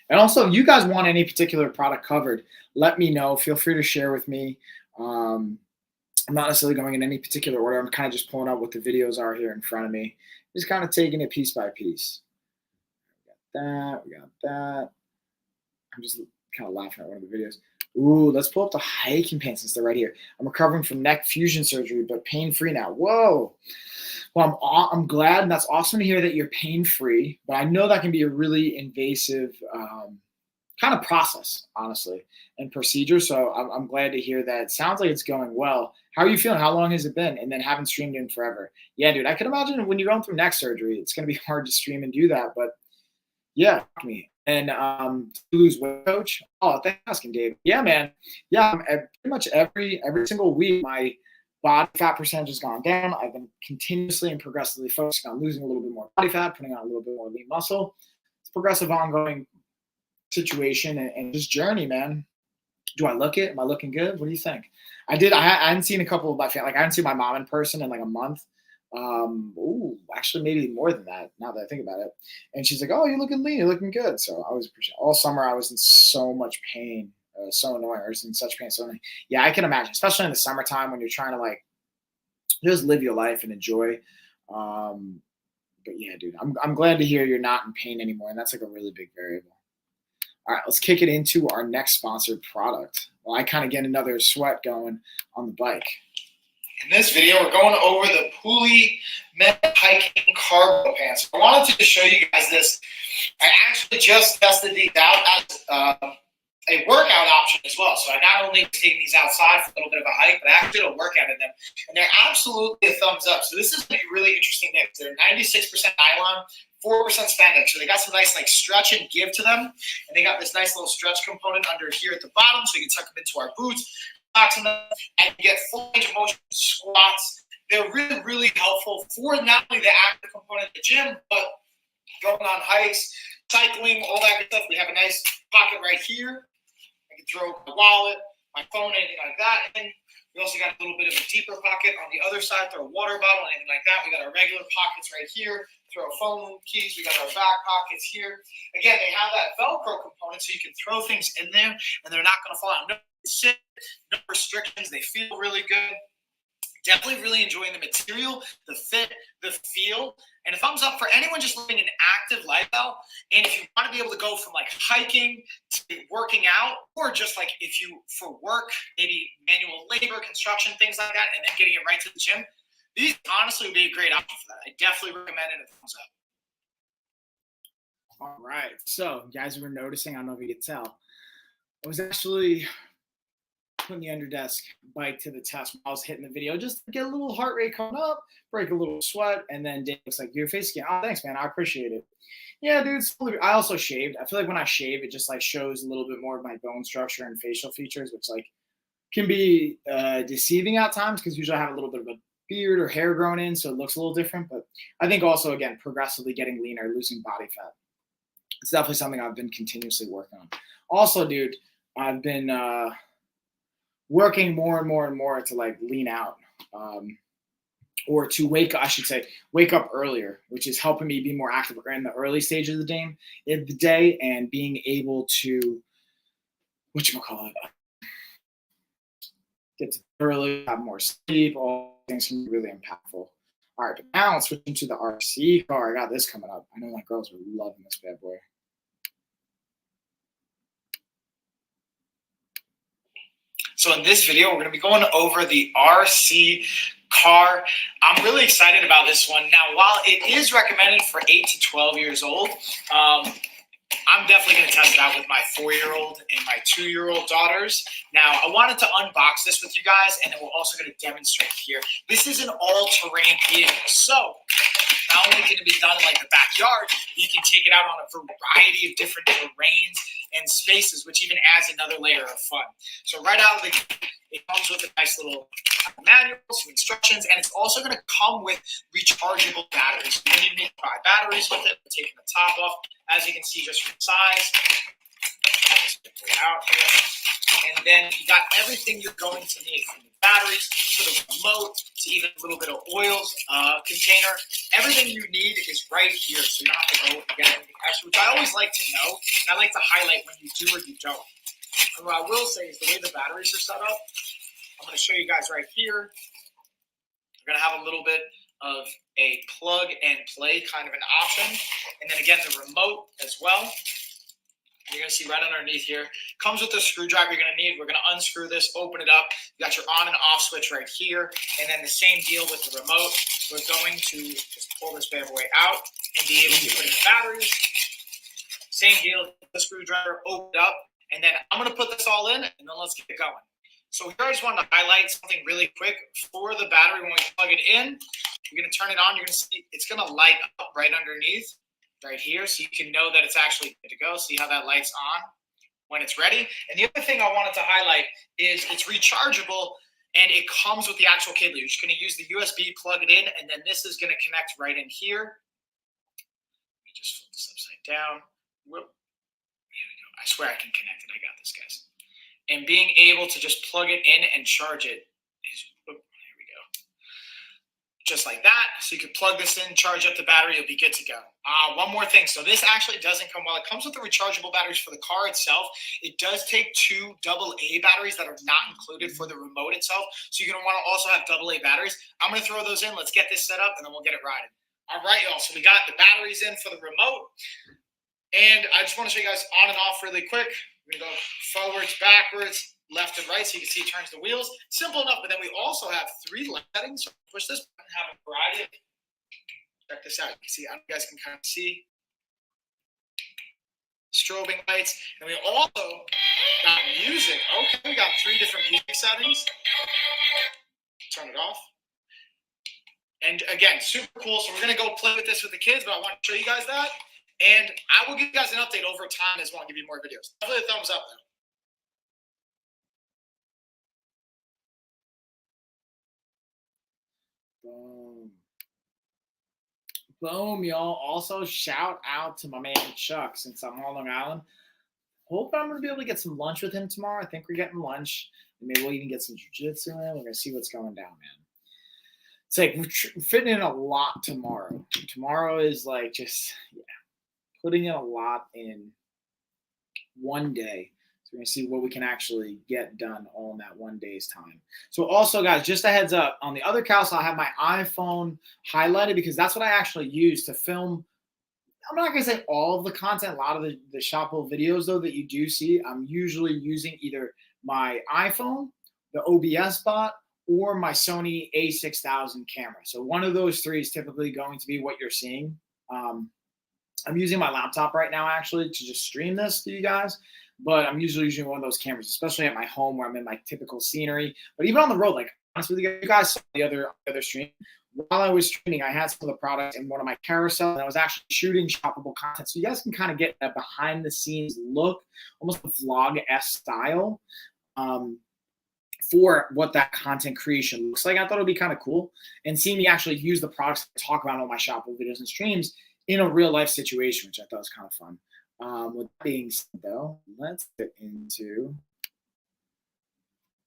And also, if you guys want any particular product covered, let me know. Feel free to share with me. I'm not necessarily going in any particular order. I'm kind of just pulling out what the videos are here in front of me. Just kind of taking it piece by piece. We got that. I'm just kind of laughing at one of the videos. Ooh, let's pull up the hiking pants since they're right here. I'm recovering from neck fusion surgery, but pain-free now. Whoa. Well, I'm glad, and that's awesome to hear that you're pain-free, but I know that can be a really invasive kind of process, honestly, and procedure. So I'm glad to hear that. It sounds like it's going well. How are you feeling? How long has it been? And then haven't streamed in forever. Yeah, dude, I can imagine when you're going through neck surgery, it's going to be hard to stream and do that. But yeah, me. And lose weight, coach. Oh, thanks for asking, Dave. Yeah, man. Yeah, pretty much every single week, my body fat percentage has gone down. I've been continuously and progressively focusing on losing a little bit more body fat, putting on a little bit more lean muscle. It's a progressive, ongoing situation and just journey, man. Do I look it? Am I looking good? What do you think? I hadn't seen a couple of my family. Like I hadn't seen my mom in person in like a month. Actually maybe more than that now that I think about it. And she's like, "Oh, you're looking lean. You're looking good." So I was appreciative. All summer I was in so much pain, so annoying. I was in such pain. So yeah, I can imagine, especially in the summertime when you're trying to like just live your life and enjoy. But yeah, dude, I'm glad to hear you're not in pain anymore, and that's like a really big variable. All right, let's kick it into our next sponsored product. Well, I kind of get another sweat going on the bike. In this video, we're going over the Pulley Men Hiking Cargo Pants. I wanted to just show you guys this. I actually just tested these out as a workout option as well. So I not only taking these outside for a little bit of a hike, but I actually did a workout in them. And they're absolutely a thumbs up. So this is a really interesting mix. They're 96% nylon, 4% spandex. So they got some nice like stretch and give to them. And they got this nice little stretch component under here at the bottom. So you can tuck them into our boots, socks in them, and get full range of motion squats. They're really, really helpful for not only the active component of the gym, but going on hikes, cycling, all that good stuff. We have a nice pocket right here. I can throw my wallet, my phone, anything like that. And we also got a little bit of a deeper pocket on the other side, throw a water bottle, anything like that. We got our regular pockets right here, throw a phone, keys. We got our back pockets here. Again, they have that Velcro component so you can throw things in there and they're not going to fall out. No sit, no restrictions. They feel really good. Definitely really enjoying the material, the fit, the feel, and a thumbs up for anyone just living an active lifestyle. And if you want to be able to go from like hiking to working out, or just like if you for work, maybe manual labor, construction, things like that, and then getting it right to the gym, these honestly would be a great option for that. I definitely recommend it. A thumbs up. All right. So, guys, were noticing, I don't know if you could tell, I was actually putting the underdesk bike to the test when I was hitting the video, just to get a little heart rate coming up, break a little sweat, and then Dave was like, your face again. Oh, thanks, man. I appreciate it. Yeah, dude. I also shaved. I feel like when I shave, it just like shows a little bit more of my bone structure and facial features, which like can be deceiving at times because usually I have a little bit of a beard or hair grown in, so it looks a little different. But I think also, again, progressively getting leaner, losing body fat. It's definitely something I've been continuously working on. Also, dude, I've been working more and more and more to like lean out or to wake up earlier, which is helping me be more active in the early stages of the day and being able to, get to early, have more sleep, all things can be really impactful. All right, but now switching to the RC car. I got this coming up. I know my girls are loving this bad boy. So in this video, we're going to be going over the RC car. I'm really excited about this one. Now, while it is recommended for 8 to 12 years old, I'm definitely going to test it out with my 4-year-old and my 2-year-old daughters. Now, I wanted to unbox this with you guys, and then we're also going to demonstrate here. This is an all-terrain vehicle, so not only can it be done in like the backyard, you can take it out on a variety of different terrains and spaces, which even adds another layer of fun. So right out of the gate, it comes with a nice little manual, some instructions, and it's also going to come with rechargeable batteries. You don't even need to buy batteries with it. We're taking the top off, as you can see, just from size. Out here. And then you got everything you're going to need, from the batteries to the remote to even a little bit of oils container. Everything you need is right here, so you don't have to go and get anything extra, which I always like to know, and I like to highlight when you do or you don't. And what I will say is the way the batteries are set up, I'm going to show you guys right here. You're going to have a little bit of a plug and play kind of an option, and then again the remote as well. You're going to see right underneath here. Comes with the screwdriver you're going to need. We're going to unscrew this, open it up. You got your on and off switch right here. And then the same deal with the remote. We're going to just pull this bad boy out and be able to put in the batteries. Same deal, the screwdriver, open it up. And then I'm going to put this all in, and then let's get it going. So here I just wanted to highlight something really quick for the battery. When we plug it in, you're going to turn it on. You're going to see it's going to light up right underneath. Right here, so you can know that it's actually good to go. See how that light's on when it's ready. And the other thing I wanted to highlight is it's rechargeable, and it comes with the actual cable. You're just going to use the USB, plug it in, and then this is going to connect right in here. Let me just flip this upside down. Whoop. Here we go. I swear I can connect it. I got this, guys. And being able to just plug it in and charge it is, whoop, here we go. Just like that. So you can plug this in, charge up the battery, you'll be good to go. One more thing. So this actually doesn't come, while it comes with the rechargeable batteries for the car itself, it does take 2 AA batteries that are not included for the remote itself. So you're going to want to also have AA batteries. I'm going to throw those in. Let's get this set up, and then we'll get it riding. All right, y'all. So we got the batteries in for the remote. And I just want to show you guys on and off really quick. We're going to go forwards, backwards, left and right, so you can see it turns the wheels. Simple enough, but then we also have 3 light settings. So push this button, have a variety of, check this out. You can see, you guys can kind of see strobing lights. And we also got music. Okay, we got 3 different music settings. Turn it off. And again, super cool. So we're going to go play with this with the kids, but I want to show you guys that. And I will give you guys an update over time as well and give you more videos. Definitely a thumbs up, though. Boom. Boom, y'all. Also, shout out to my man Chuck, since I'm on Long Island. Hope I'm going to be able to get some lunch with him tomorrow. I think we're getting lunch. And maybe we'll even get some jiu-jitsu in. We're going to see what's going down, man. It's like we're fitting in a lot tomorrow. Tomorrow is like just, putting in a lot in one day. So we're going to see what we can actually get done all in that one day's time. So also, guys, just a heads up, on the other couch, I'll have my iPhone highlighted because that's what I actually use to film. I'm not going to say all of the content, a lot of the Shopwell videos, though, that you do see, I'm usually using either my iPhone, the OBS bot, or my Sony a6000 camera. So one of those 3 is typically going to be what you're seeing. I'm using my laptop right now, actually, to just stream this to you guys. But I'm usually using one of those cameras, especially at my home where I'm in my typical scenery. But even on the road, like, honestly, you guys saw the other stream. While I was streaming, I had some of the products in one of my carousels, and I was actually shooting shoppable content. So you guys can kind of get a behind-the-scenes look, almost a vlog-esque style, for what that content creation looks like. I thought it would be kind of cool. And seeing me actually use the products to talk about all my Shopwell videos and streams in a real-life situation, which I thought was kind of fun. With that being said, though, let's get into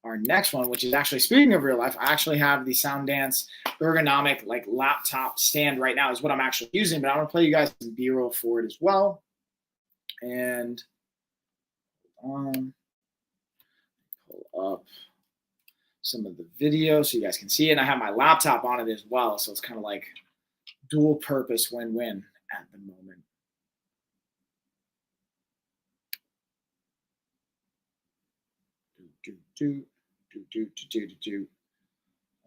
our next one, which is actually, speaking of real life, I actually have the Sounddance ergonomic like laptop stand right now is what I'm actually using, but I'm going to play you guys some B-roll for it as well. And pull up some of the video so you guys can see it. And I have my laptop on it as well, so it's kind of like dual purpose win-win at the moment.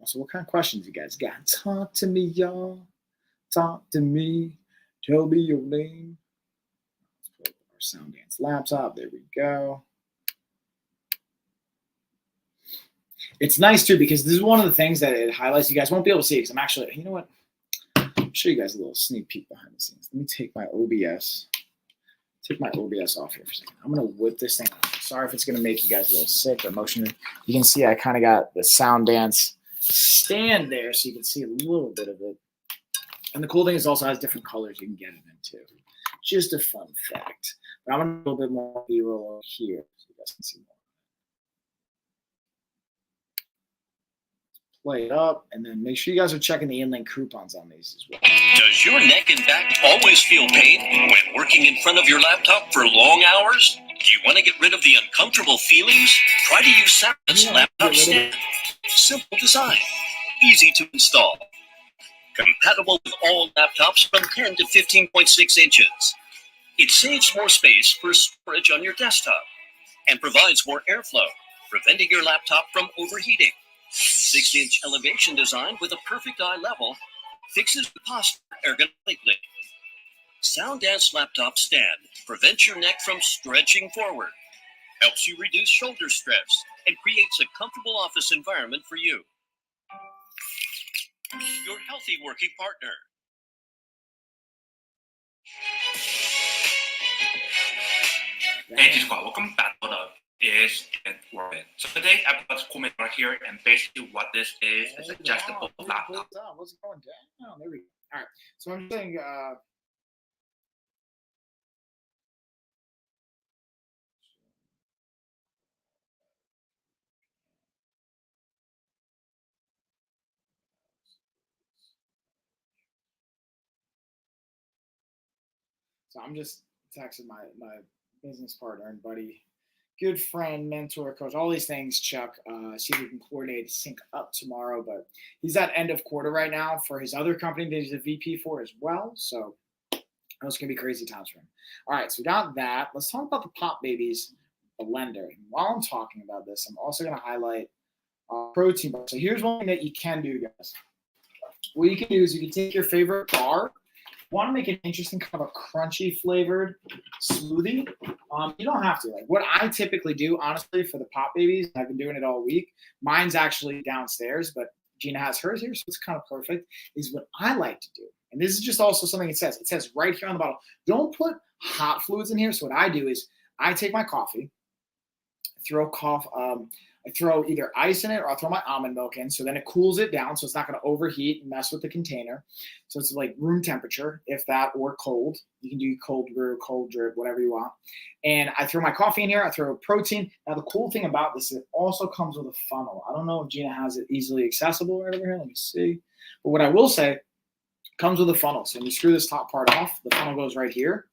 Also, what kind of questions you guys got? Talk to me, y'all. Talk to me. Tell me your name. Let's pull up our Sounddance laptop. There we go. It's nice, too, because this is one of the things that it highlights. You guys won't be able to see it because I'm actually, you know what? I'll show you guys a little sneak peek behind the scenes. Let me take my OBS. Take my OBS off here for a second. I'm going to whip this thing off. Sorry if it's going to make you guys a little sick or emotional. You can see I kind of got the Sounddance stand there so you can see a little bit of it. And the cool thing is also has different colors you can get it in too. Just a fun fact. But I'm going to do a little bit more B-roll over here so you guys can see more. Play it up, and then make sure you guys are checking the InLink coupons on these as well. Does your neck and back always feel pain when working in front of your laptop for long hours? Do you want to get rid of the uncomfortable feelings? Try to use Sounddance laptop stand. Simple design, easy to install. Compatible with all laptops from 10 to 15.6 inches. It saves more space for storage on your desktop and provides more airflow, preventing your laptop from overheating. 6-inch elevation design with a perfect eye level fixes the posture ergonomically. Sounddance laptop stand prevents your neck from stretching forward, helps you reduce shoulder stress, and creates a comfortable office environment for you. Your healthy working partner. Hey, G-Squad, welcome back to the Is It Worth It? So today I put a comment right here, and basically what this is adjustable laptop. What's going down? There we go. All right. So I'm saying, so I'm just texting my business partner and buddy, good friend, mentor, coach, all these things, Chuck. See if we can coordinate, sync up tomorrow. But he's at end of quarter right now for his other company that he's a VP for as well. So it's going to be crazy times for him. All right, so we got that. Let's talk about the Pop Babies blender. And while I'm talking about this, I'm also going to highlight protein bar. So here's one thing that you can do, guys. What you can do is you can take your favorite bar. Want to make an interesting kind of a crunchy flavored smoothie. You don't have to. Like what I typically do, honestly, for the pop babies, I've been doing it all week. Mine's actually downstairs, but Gina has hers here, so it's kind of perfect, is what I like to do. And this is just also something it says right here on the bottle. Don't put hot fluids in here. So what I do is I take my coffee, I throw either ice in it or I'll throw my almond milk in. So then it cools it down. So it's not going to overheat and mess with the container. So it's like room temperature, if that, or cold. You can do cold brew, cold drip, whatever you want. And I throw my coffee in here. I throw protein. Now, the cool thing about this is it also comes with a funnel. I don't know if Gina has it easily accessible right over here. Let me see. But what I will say, it comes with a funnel. So when you screw this top part off, the funnel goes right here.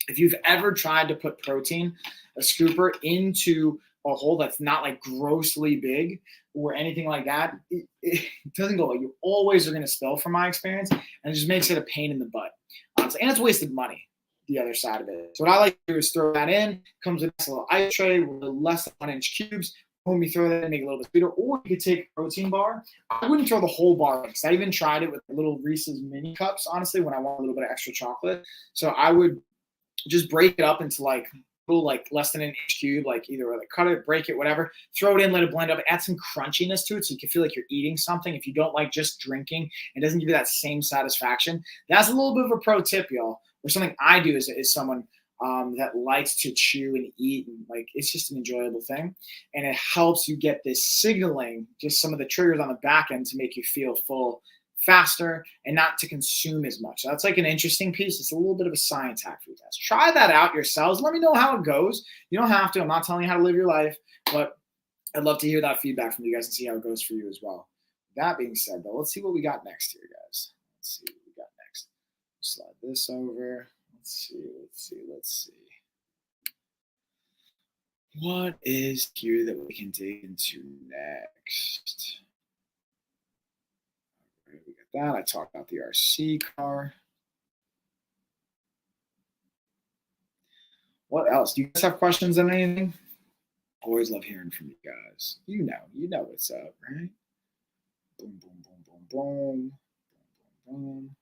If you've ever tried to put protein, a scooper, into a hole that's not like grossly big or anything like that, it doesn't go. You always are going to spill, from my experience, and it just makes it a pain in the butt. And it's wasted money, the other side of it. So what I like to do is throw that in. Comes with a little ice tray with less than 1 inch cubes. When you throw that in, make it a little bit sweeter. Or you could take a protein bar. I wouldn't throw the whole bar in, because I even tried it with the little Reese's mini cups, honestly, when I want a little bit of extra chocolate. So I would just break it up into like less than an inch cube, like either like cut it, break it, whatever, throw it in, let it blend up, add some crunchiness to it so you can feel like you're eating something. If you don't like just drinking, it doesn't give you that same satisfaction. That's a little bit of a pro tip, y'all. Or something I do is someone that likes to chew and eat, and like it's just an enjoyable thing. And it helps you get this signaling, just some of the triggers on the back end to make you feel full faster and not to consume as much. So that's like an interesting piece. It's a little bit of a science hack for you guys. Try that out yourselves. Let me know how it goes. You don't have to. I'm not telling you how to live your life, but I'd love to hear that feedback from you guys and see how it goes for you as well. That being said, though, let's see what we got next here, guys. Let's see what we got next. Slide this over. Let's see. What is here that we can dig into next? We got that. I talked about the RC car. What else? Do you guys have questions on anything? Always love hearing from you guys. You know what's up, right? Boom, boom, boom, boom, boom. Boom, boom, boom.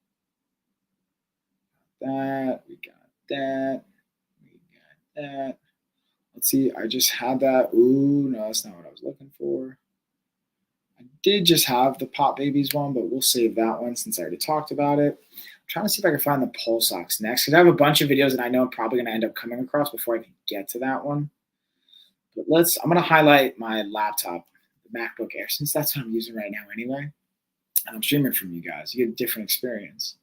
That. We got that. We got that. Let's see. I just had that. Ooh, no, that's not what I was looking for. I did just have the Pop Babies one, but we'll save that one since I already talked about it. I'm trying to see if I can find the Pulse Ox next, because I have a bunch of videos that I know I'm probably going to end up coming across before I can get to that one. But I'm going to highlight my laptop, the MacBook Air, since that's what I'm using right now anyway. And I'm streaming from you guys. You get a different experience.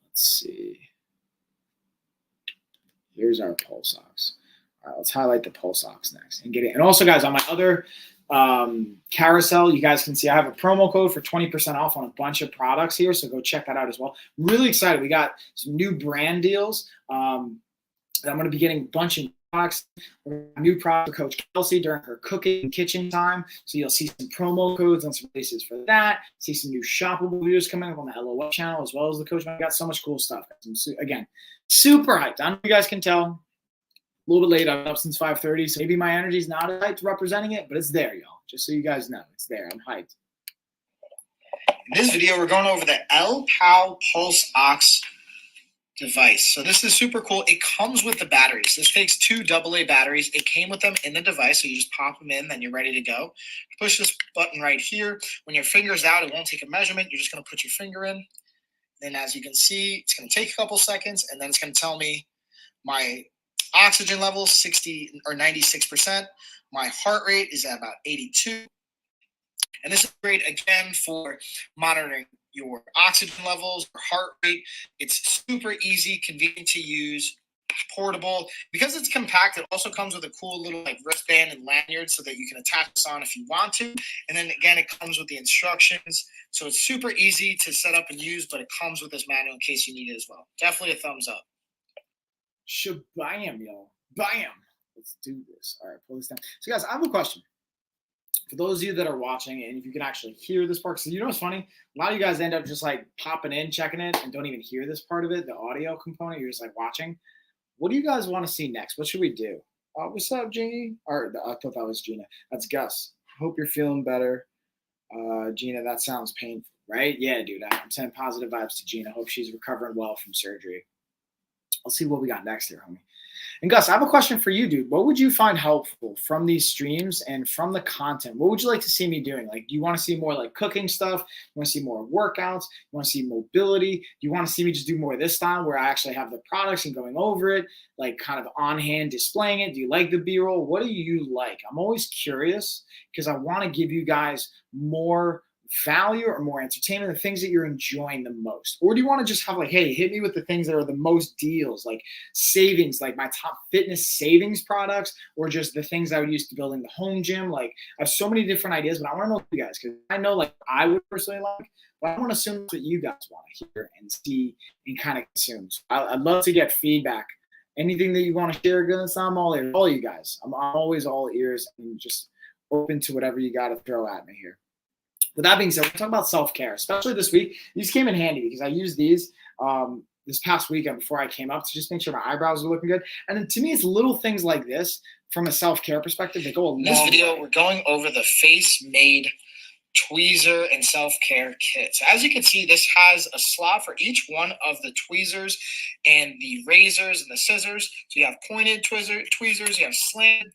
Let's see. Here's our Pulse Ox. All right, let's highlight the Pulse Ox next and get it. And also, guys, on my other carousel, you guys can see I have a promo code for 20% off on a bunch of products here, so go check that out as well. I'm really excited. We got some new brand deals. I'm going to be getting a bunch of products. New product for Coach Kelsey during her cooking and kitchen time, so you'll see some promo codes on some releases for that. See some new shoppable videos coming up on the LOL channel, as well as the Coach. I got so much cool stuff. Again, super hyped. I know you guys can tell. A little bit late. I'm up since 5:30, so maybe my energy is not as hyped representing it, but it's there, y'all. Just so you guys know, it's there. I'm hyped. In this video, we're going over the LPOW Pulse Ox device. So this is super cool. It comes with the batteries. This takes 2 AA batteries. It came with them in the device, so you just pop them in, then you're ready to go. Push this button right here. When your finger's out, it won't take a measurement. You're just going to put your finger in. Then as you can see, it's going to take a couple seconds, and then it's going to tell me my oxygen level 60 or 96%. My heart rate is at about 82. And this is great again for monitoring your oxygen levels, your heart rate. It's super easy, convenient to use, portable. Because it's compact, it also comes with a cool little like wristband and lanyard so that you can attach this on if you want to. And then again, it comes with the instructions. So it's super easy to set up and use, but it comes with this manual in case you need it as well. Definitely a thumbs up. Shabam, y'all. Bam. Let's do this. All right, pull this down. So, guys, I have a question. For those of you that are watching, and if you can actually hear this part, so you know what's funny? A lot of you guys end up just like popping in, checking it, and don't even hear this part of it, the audio component. You're just like watching. What do you guys want to see next? What should we do? What's up, Jeannie? Or I thought that was Gina. That's Gus. Hope you're feeling better. Gina, that sounds painful, right? Yeah, dude. I'm sending positive vibes to Gina. Hope she's recovering well from surgery. Let's see what we got next here, homie. And Gus, I have a question for you, dude. What would you find helpful from these streams and from the content? What would you like to see me doing? Like, do you want to see more like cooking stuff? You want to see more workouts? You want to see mobility? Do you want to see me just do more of this style where I actually have the products and going over it, like kind of on hand displaying it? Do you like the B-roll? What do you like? I'm always curious because I want to give you guys more value or more entertainment, the things that you're enjoying the most? Or do you want to just have like, hey, hit me with the things that are the most deals, like savings, like my top fitness savings products, or just the things I would use to building the home gym? Like, I have so many different ideas, but I want to know you guys, because I know like I would personally like, but I want to assume what you guys want to hear and see and kind of consume. So I'd love to get feedback. Anything that you want to share, Gus, I'm all ears. All you guys, I'm always all ears and just open to whatever you got to throw at me here. With that being said, we're talking about self-care, especially this week. These came in handy because I used these this past weekend before I came up to just make sure my eyebrows are looking good. And then to me, it's little things like this from a self-care perspective that go a long way. In this video, we're going over the Face-Made tweezer and self-care kit. So as you can see, this has a slot for each one of the tweezers and the razors and the scissors. So you have pointed tweezers, you have slanted.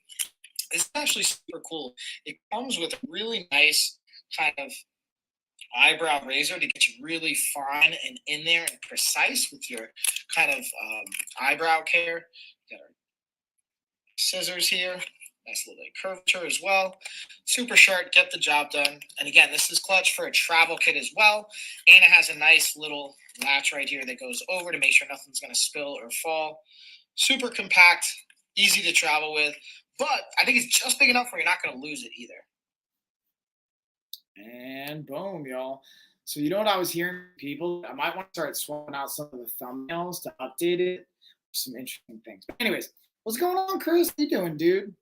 This is actually super cool. It comes with a really nice kind of eyebrow razor to get you really fine and in there and precise with your kind of eyebrow care. Got our scissors here, nice little bit of curvature as well. Super sharp, get the job done. And again, this is clutch for a travel kit as well. And it has a nice little latch right here that goes over to make sure nothing's going to spill or fall. Super compact, easy to travel with, but I think it's just big enough where you're not going to lose it either. And boom, y'all. So you know what I was hearing from people? I might want to start swapping out some of the thumbnails to update it. Some interesting things. But anyways, what's going on, Chris? How you doing, dude?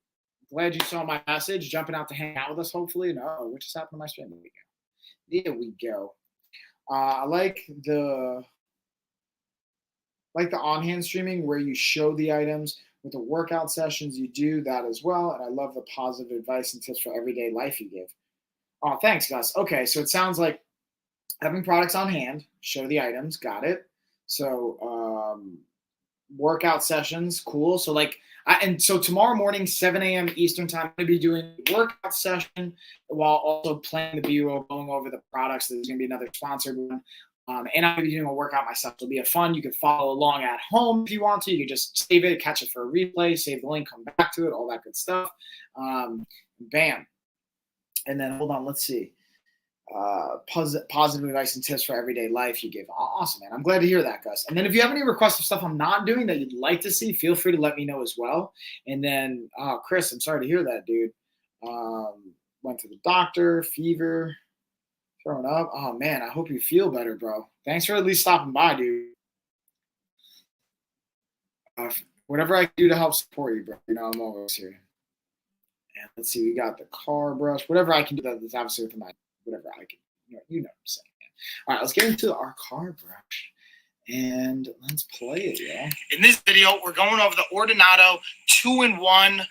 Glad you saw my message. Jumping out to hang out with us, hopefully. No, what just happened to my stream? There we go. I like the on-hand streaming where you show the items. With the workout sessions, you do that as well. And I love the positive advice and tips for everyday life you give. Oh, thanks, Gus. Okay, so it sounds like having products on hand, show the items, got it. So workout sessions, cool. So so tomorrow morning, 7 a.m. Eastern time, I'm going to be doing a workout session while also playing the B-roll, going over the products. There's going to be another sponsored one. And I'm going to be doing a workout myself. It'll be a fun. You can follow along at home if you want to. You can just save it, catch it for a replay, save the link, come back to it, all that good stuff. Bam. And then, hold on, let's see. Positive advice and tips for everyday life you give. Awesome, man. I'm glad to hear that, Gus. And then if you have any requests of stuff I'm not doing that you'd like to see, feel free to let me know as well. And then, Chris, I'm sorry to hear that, dude. Went to the doctor, fever, throwing up. Oh, man, I hope you feel better, bro. Thanks for at least stopping by, dude. Whatever I can do to help support you, bro. You know, I'm always here. And let's see, we got the car brush, whatever I can do that's obviously within my, whatever I can, you know what I'm saying. All right, let's get into our car brush and let's play it, yeah. In this video, we're going over the Ordinato 2-in-1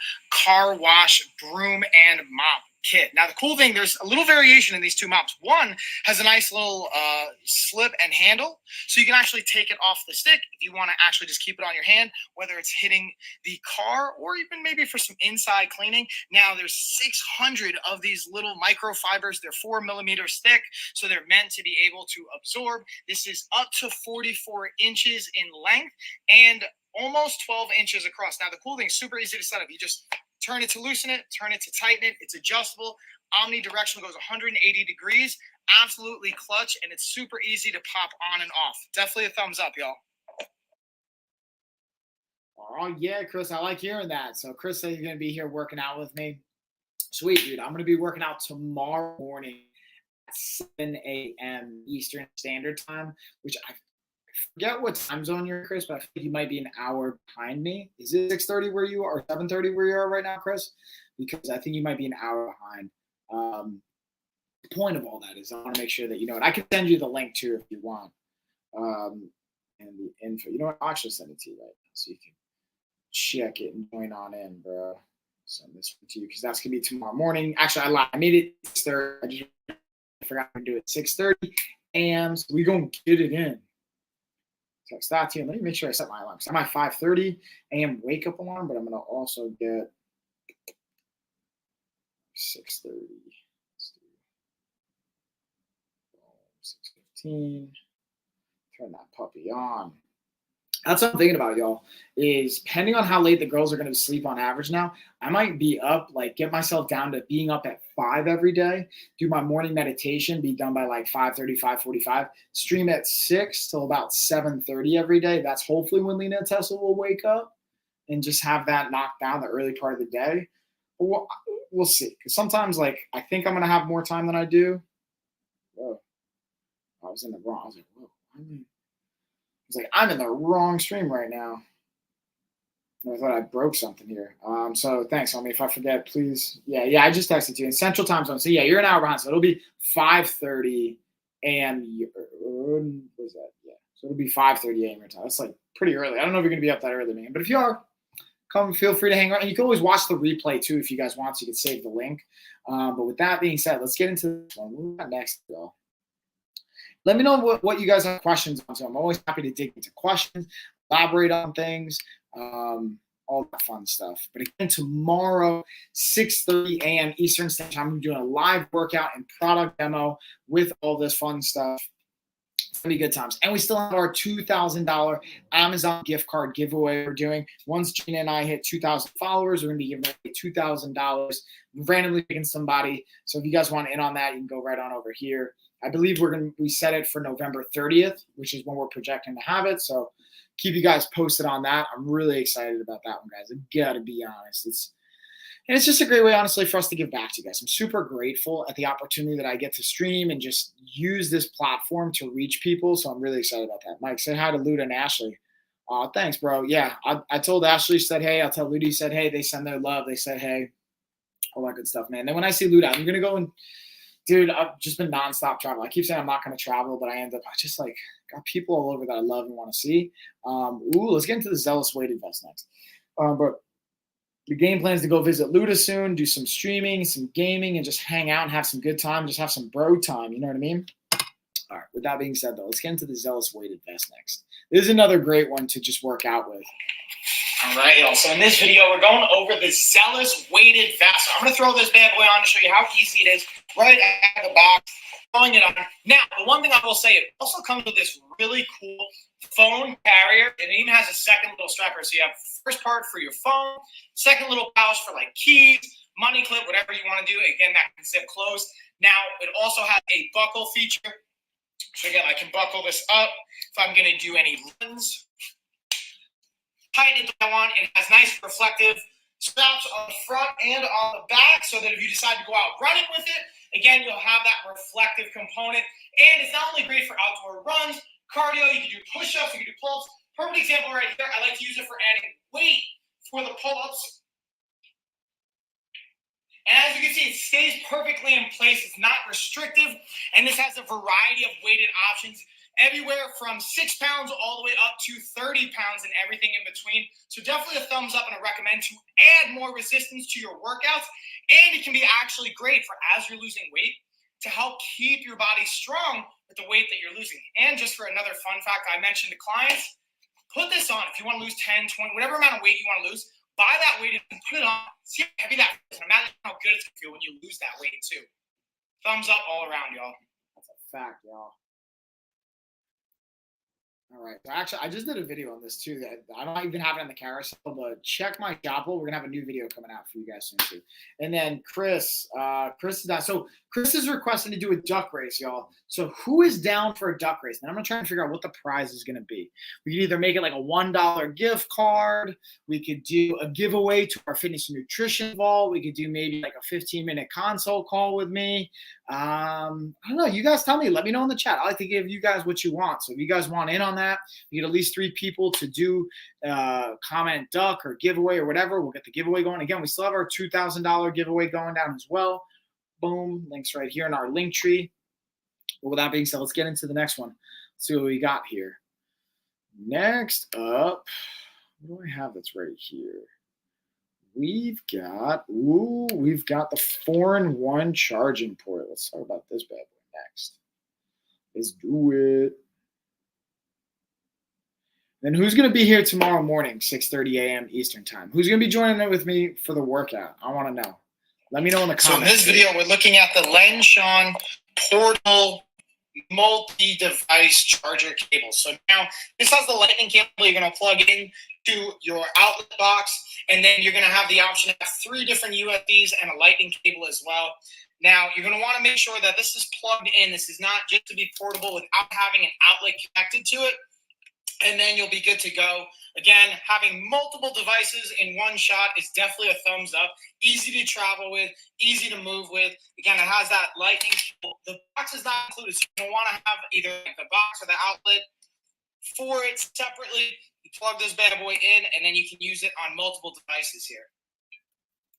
car wash broom and mop kit. Now, the cool thing, there's a little variation in these two mops. One has a nice little slip and handle, so you can actually take it off the stick if you want to actually just keep it on your hand, whether it's hitting the car or even maybe for some inside cleaning. Now, there's 600 of these little microfibers. They're 4 millimeters thick, so they're meant to be able to absorb. This is up to 44 inches in length and almost 12 inches across. Now, the cool thing is super easy to set up. You just turn it to loosen it, turn it to tighten it. It's adjustable. Omnidirectional, goes 180 degrees. Absolutely clutch, and it's super easy to pop on and off. Definitely a thumbs up, y'all. Oh, yeah, Chris, I like hearing that. So Chris said you're going to be here working out with me. Sweet, dude. I'm going to be working out tomorrow morning at 7 a.m. Eastern Standard Time, which I forget what time zone you're, Chris, but I think you might be an hour behind me. Is it 6:30 where you are, or 7:30 where you are right now, Chris? Because I think you might be an hour behind. The point of all that is I want to make sure that you know it. I can send you the link too if you want, and the info. You know what? I'll actually send it to you right now so you can check it and join on in, bro. Send this to you because that's gonna be tomorrow morning. Actually, I lied. I made it 6:30. I forgot to do it 6:30 a.m. So we gonna get it in. Text that to you. Let me make sure I set my alarm. So I'm at 5:30 a.m. wake up alarm, but I'm gonna also get 6:30. 6:15. Turn that puppy on. That's what I'm thinking about, y'all, is depending on how late the girls are going to sleep on average now, I might be up, like get myself down to being up at 5 every day, do my morning meditation, be done by like 5:30, 5:45, stream at 6 till about 7:30 every day. That's hopefully when Lena and Tessa will wake up and just have that knocked down the early part of the day. We'll see. Because sometimes, like, I think I'm going to have more time than I do. Whoa. I was in the wrong. I was like, whoa. I'm in the wrong stream right now. I thought I broke something here. So thanks, homie. If I forget, please. Yeah, I just texted you in Central Time Zone. So yeah, you're an hour behind. So it'll be 5:30 a.m. What is that? Yeah. So it'll be 5:30 a.m. your time. That's like pretty early. I don't know if you're gonna be up that early, man. But if you are, come feel free to hang around. And you can always watch the replay too if you guys want. So you can save the link. But with that being said, let's get into this one. What we got next, though? Let me know what you guys have questions on. So I'm always happy to dig into questions, elaborate on things, all that fun stuff. But again, tomorrow, 6:30 a.m. Eastern Standard Time, I'm doing a live workout and product demo with all this fun stuff. It's going to be good times. And we still have our $2,000 Amazon gift card giveaway we're doing. Once Gina and I hit 2,000 followers, we're going to be giving away $2,000, randomly picking somebody. So if you guys want in on that, you can go right on over here. I believe we set it for November 30th, which is when we're projecting to have it. So keep you guys posted on that. I'm really excited about that one, guys. I gotta be honest. It's just a great way, honestly, for us to give back to you guys. I'm super grateful at the opportunity that I get to stream and just use this platform to reach people. So I'm really excited about that. Mike, say hi to Luda and Ashley. Thanks, bro. Yeah, I told Ashley, said hey. I'll tell Ludi, said hey. They send their love. They said hey. All that good stuff, man. Then when I see Luda, I'm gonna go and dude, I've just been nonstop travel. I keep saying I'm not going to travel, but I just like got people all over that I love and want to see. Let's get into the Zealous Weighted Vest next. But the game plan is to go visit Luda soon, do some streaming, some gaming, and just hang out and have some good time. Just have some bro time. You know what I mean? All right. With that being said, though, let's get into the Zealous Weighted Vest next. This is another great one to just work out with. All right, y'all. So in this video, we're going over the Zealous Weighted Vest. So I'm going to throw this bad boy on to show you how easy it is. Right out of the box, throwing it on. Now, the one thing I will say, it also comes with this really cool phone carrier. And it even has a second little strapper. So you have first part for your phone, second little pouch for like keys, money clip, whatever you want to do. Again, that can zip closed. Now, it also has a buckle feature. So again, I can buckle this up if I'm going to do any runs. Tighten it down. It has nice reflective straps on the front and on the back so that if you decide to go out running with it, again, you'll have that reflective component. And it's not only great for outdoor runs, cardio, you can do push-ups, you can do pull-ups. Perfect example right here. I like to use it for adding weight for the pull-ups. And as you can see, it stays perfectly in place. It's not restrictive. And this has a variety of weighted options, everywhere from 6 pounds all the way up to 30 pounds and everything in between. So definitely a thumbs up and a recommend to add more resistance to your workouts. And it can be actually great for as you're losing weight to help keep your body strong with the weight that you're losing. And just for another fun fact I mentioned to clients, put this on if you want to lose 10, 20, whatever amount of weight you want to lose. Buy that weight and put it on. See how heavy that is. And imagine how good it's going to feel when you lose that weight too. Thumbs up all around, y'all. That's a fact, y'all. All right. So actually, I just did a video on this too. That I don't even have it on the carousel, but check my Jopple. We're gonna have a new video coming out for you guys soon too. And then Chris is down. So Chris is requesting to do a duck race, y'all. So who is down for a duck race? And I'm gonna try and figure out what the prize is gonna be. We could either make it like a $1 gift card. We could do a giveaway to our fitness and nutrition vault. We could do maybe like a 15-minute consult call with me. I don't know. You guys tell me. Let me know in the chat. I like to give you guys what you want. So if you guys want in on that, you get at least 3 people to do comment duck or giveaway or whatever. We'll get the giveaway going. Again, we still have our $2,000 giveaway going down as well. Boom. Links right here in our link tree. But with that being said, let's get into the next one. Let's see what we got here. Next up, What do I have that's right here? We've got the 4-in-1 charging port. Let's talk about this bad boy next. Let's do it. Then who's going to be here tomorrow morning, 6:30 a.m. Eastern time? Who's going to be joining in with me for the workout? I want to know. Let me know in the comments. So in this video, we're looking at the Lenshon portable multi-device charger cable. So now this has the lightning cable you're going to plug in to your outlet box, and then you're going to have the option to have 3 different USBs and a lightning cable as well. Now, you're going to want to make sure that this is plugged in. This is not just to be portable without having an outlet connected to it, and then you'll be good to go. Again, having multiple devices in one shot is definitely a thumbs up. Easy to travel with, easy to move with. Again, it has that lightning cable. The box is not included, so you're going to want to have either the box or the outlet for it separately. You plug this bad boy in, and then you can use it on multiple devices here.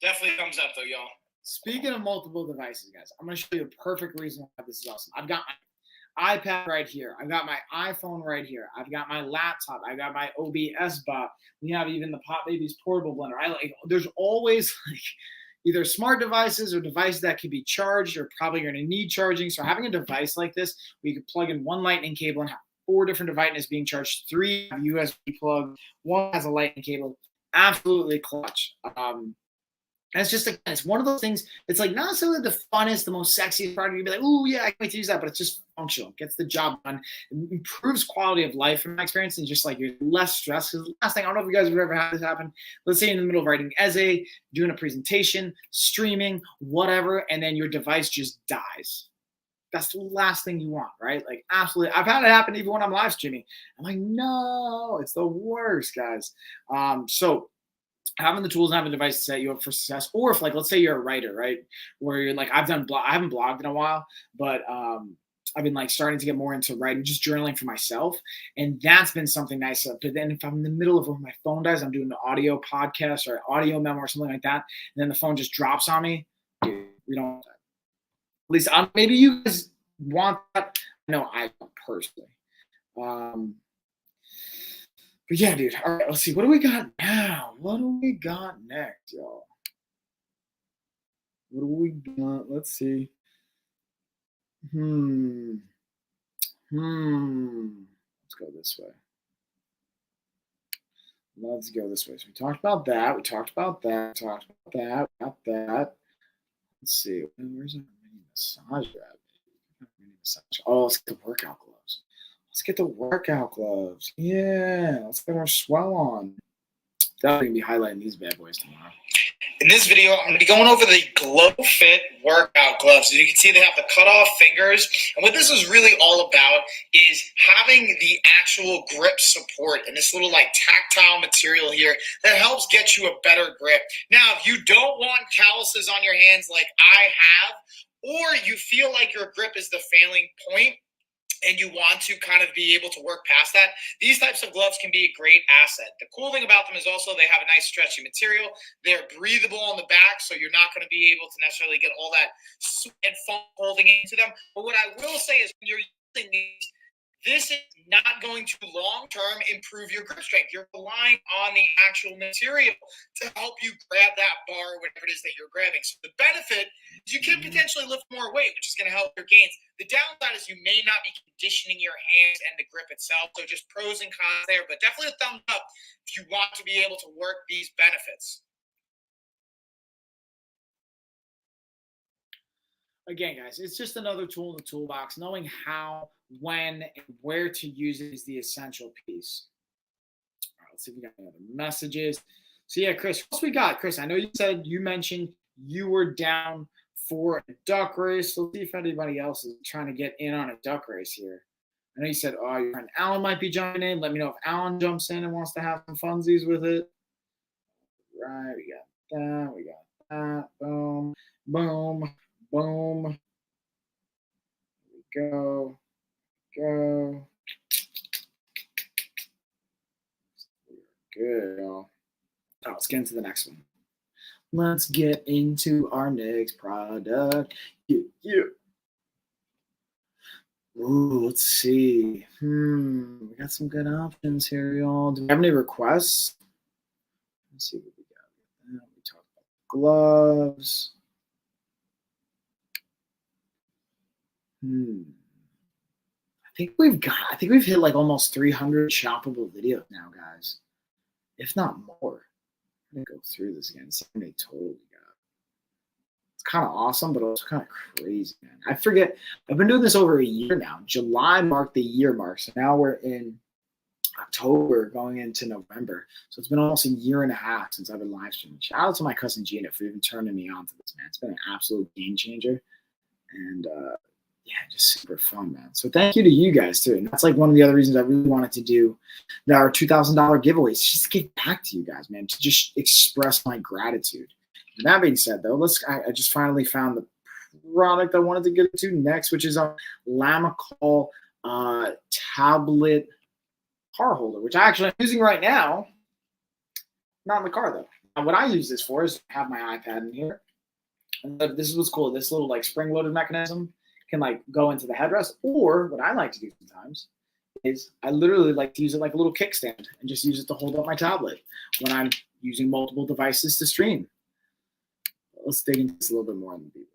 Definitely thumbs up, though, y'all. Speaking of multiple devices, guys, I'm going to show you a perfect reason why this is awesome. I've got my iPad right here. I've got my iPhone right here. I've got my laptop. I've got my OBS bot. We have even the Pot Babies portable blender. There's always either smart devices or devices that can be charged or probably you're going to need charging. So having a device like this, where you can plug in one lightning cable and have 4 different devices being charged, 3 USB plugs, 1 has a lightning cable, absolutely clutch. And it's just, it's one of those things, it's like not necessarily the funnest, the most sexiest product. You'd be like, oh, yeah, I can't wait to use that. But it's just functional. Gets the job done. It improves quality of life in my experience. And just like you're less stressed. Because last thing, I don't know if you guys have ever had this happen. Let's say in the middle of writing essay, doing a presentation, streaming, whatever, and then your device just dies. That's the last thing you want, right? Like, absolutely. I've had it happen even when I'm live streaming. I'm like, no, it's the worst, guys. So having the tools and having a device to set you up for success, or if, like, let's say you're a writer, right, where you're like, I haven't blogged in a while, but I've been like starting to get more into writing, just journaling for myself, and that's been something nice. But then if I'm in the middle of where my phone dies, I'm doing an audio podcast or audio memo or something like that, and then the phone just drops on me, dude, we don't want that. At least maybe you guys want that. No, I don't personally. But yeah, dude. All right, let's see. What do we got now? What do we got next, y'all? What do we got? Let's see. Let's go this way. Let's go this way. So we talked about that. We talked about that. We talked about that. We got that. Let's see. Where's our mini massage at? Oh, let's get the workout gloves. Let's get the workout gloves. Yeah, let's get our swell on. Definitely gonna be highlighting these bad boys tomorrow. In this video, I'm going to be going over the Glow Fit workout gloves. As you can see, they have the cut-off fingers. And what this is really all about is having the actual grip support and this little like tactile material here that helps get you a better grip. Now, if you don't want calluses on your hands like I have, or you feel like your grip is the failing point, and you want to kind of be able to work past that, these types of gloves can be a great asset. The cool thing about them is also they have a nice stretchy material. They're breathable on the back, so you're not going to be able to necessarily get all that sweat and foam holding into them. But what I will say is when you're using these, this is not going to long-term improve your grip strength. You're relying on the actual material to help you grab that bar or whatever it is that you're grabbing. So the benefit is you can potentially lift more weight, which is going to help your gains. The downside is you may not be conditioning your hands and the grip itself. So just pros and cons there, but definitely a thumbs up if you want to be able to work these benefits. Again, guys, it's just another tool in the toolbox. Knowing how, when, and where to use it is the essential piece. All right, let's see if we got any other messages. So yeah, Chris, what else we got? Chris, I know you mentioned you were down for a duck race. Let's see if anybody else is trying to get in on a duck race here. I know you said, oh, your friend Alan might be jumping in. Let me know if Alan jumps in and wants to have some funsies with it. Right, we got that. We got that. Boom, boom. Boom. Here we go. Go. Good, y'all. Oh, let's get into the next one. Let's get into our next product. Yeah. Ooh, let's see. We got some good options here, y'all. Do we have any requests? Let's see what we got. We talked about gloves. I think we've hit like almost 300 shoppable videos now, guys. If not more. I'm gonna go through this again. See how many total we got. It's kind of awesome, but also kind of crazy, man. I forget. I've been doing this over a year now. July marked the year mark, so now we're in October, going into November. So it's been almost a year and a half since I've been live streaming. Shout out to my cousin Gina for even turning me on to this, man. It's been an absolute game changer, and yeah, just super fun, man. So thank you to you guys too. And that's like one of the other reasons I really wanted to do our $2,000 giveaways, just to get back to you guys, man, to just express my gratitude. And that being said, though, I just finally found the product I wanted to get to next, which is a Lamicall tablet car holder, which I actually am using right now. Not in the car though. And what I use this for is have my iPad in here. And this is what's cool. This little like spring-loaded mechanism can like go into the headrest, or what I like to do sometimes is I literally like to use it like a little kickstand and just use it to hold up my tablet when I'm using multiple devices to stream. Let's dig into this a little bit more in the video.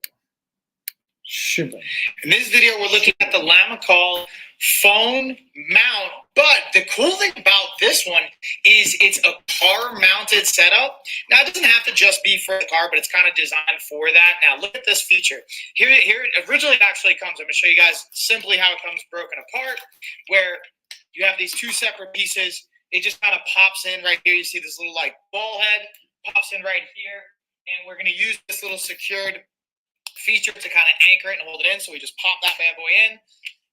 Shipping. In this video, we're looking at the Lamicall phone mount, but the cool thing about this one is it's a car-mounted setup. Now, it doesn't have to just be for the car, but it's kind of designed for that. Now, look at this feature. Here originally it actually comes. I'm going to show you guys simply how it comes broken apart, where you have these two separate pieces. It just kind of pops in right here. You see this little like ball head pops in right here, and we're going to use this little secured feature to kind of anchor it and hold it in. So we just pop that bad boy in.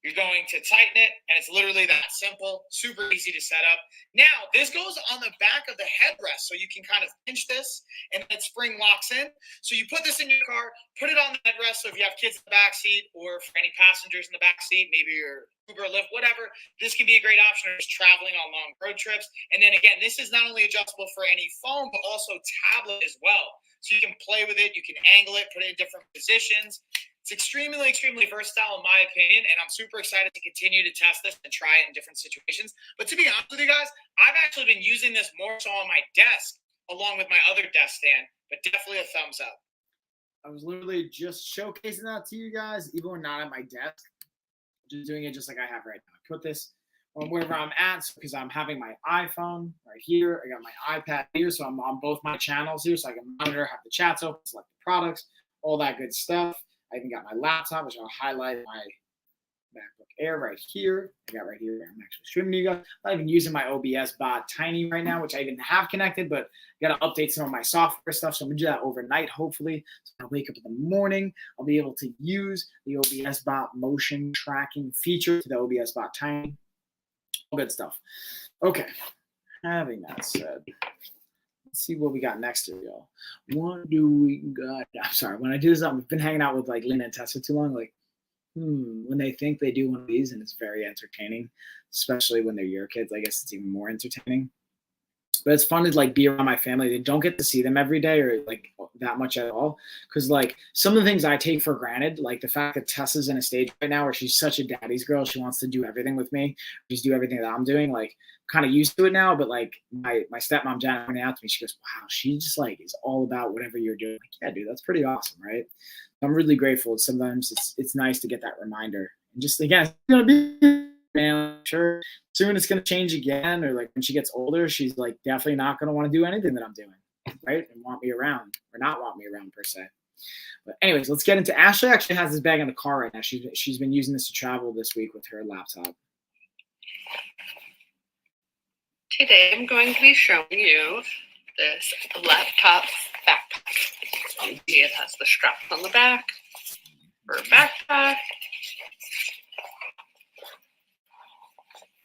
You're going to tighten it, and it's literally that simple, super easy to set up. Now, this goes on the back of the headrest, so you can kind of pinch this, and that spring locks in. So you put this in your car, put it on the headrest, so if you have kids in the back seat, or for any passengers in the back seat, maybe your Uber, Lyft, whatever, this can be a great option for just traveling on long road trips. And then again, this is not only adjustable for any phone, but also tablet as well. So you can play with it, you can angle it, put it in different positions. It's extremely, extremely versatile in my opinion, and I'm super excited to continue to test this and try it in different situations. But to be honest with you guys, I've actually been using this more so on my desk along with my other desk stand, but definitely a thumbs up. I was literally just showcasing that to you guys, even when not at my desk. Just doing it just like I have right now. I put this on wherever I'm at because I'm having my iPhone right here. I got my iPad here, so I'm on both my channels here, so I can monitor, have the chats open, select the products, all that good stuff. I even got my laptop, which I'll highlight my MacBook Air right here. I got right here. I'm actually streaming to you guys. I'm not even using my OBS bot Tiny right now, which I even have connected, but I got to update some of my software stuff. So I'm going to do that overnight, hopefully. So when I wake up in the morning, I'll be able to use the OBS bot motion tracking feature to the OBS bot Tiny. All good stuff. Okay. Having that said, let's see what we got next here, y'all. What do we got? I'm sorry. When I do this, I've been hanging out with like Lynn and Tessa too long. Like, when they think they do one of these, and it's very entertaining, especially when they're your kids. I guess it's even more entertaining. But it's fun to like be around my family. They don't get to see them every day or like that much at all. Because like some of the things I take for granted, like the fact that Tessa's in a stage right now where she's such a daddy's girl, she wants to do everything with me, just do everything that I'm doing. Like kind of used to it now. But like my stepmom Janet pointed out to me, she goes, "Wow, she just like is all about whatever you're doing." Like, yeah, dude, that's pretty awesome, right? I'm really grateful. Sometimes it's nice to get that reminder. And just again, it's gonna be, man, sure soon it's gonna change again, or like when she gets older, she's like definitely not gonna want to do anything that I'm doing, right? And want me around, or not want me around per se. But anyways, let's get into Ashley. Actually has this bag in the car right now. She's been using this to travel this week with her laptop. Today I'm going to be showing you this laptop backpack. See, it has the straps on the back for a backpack.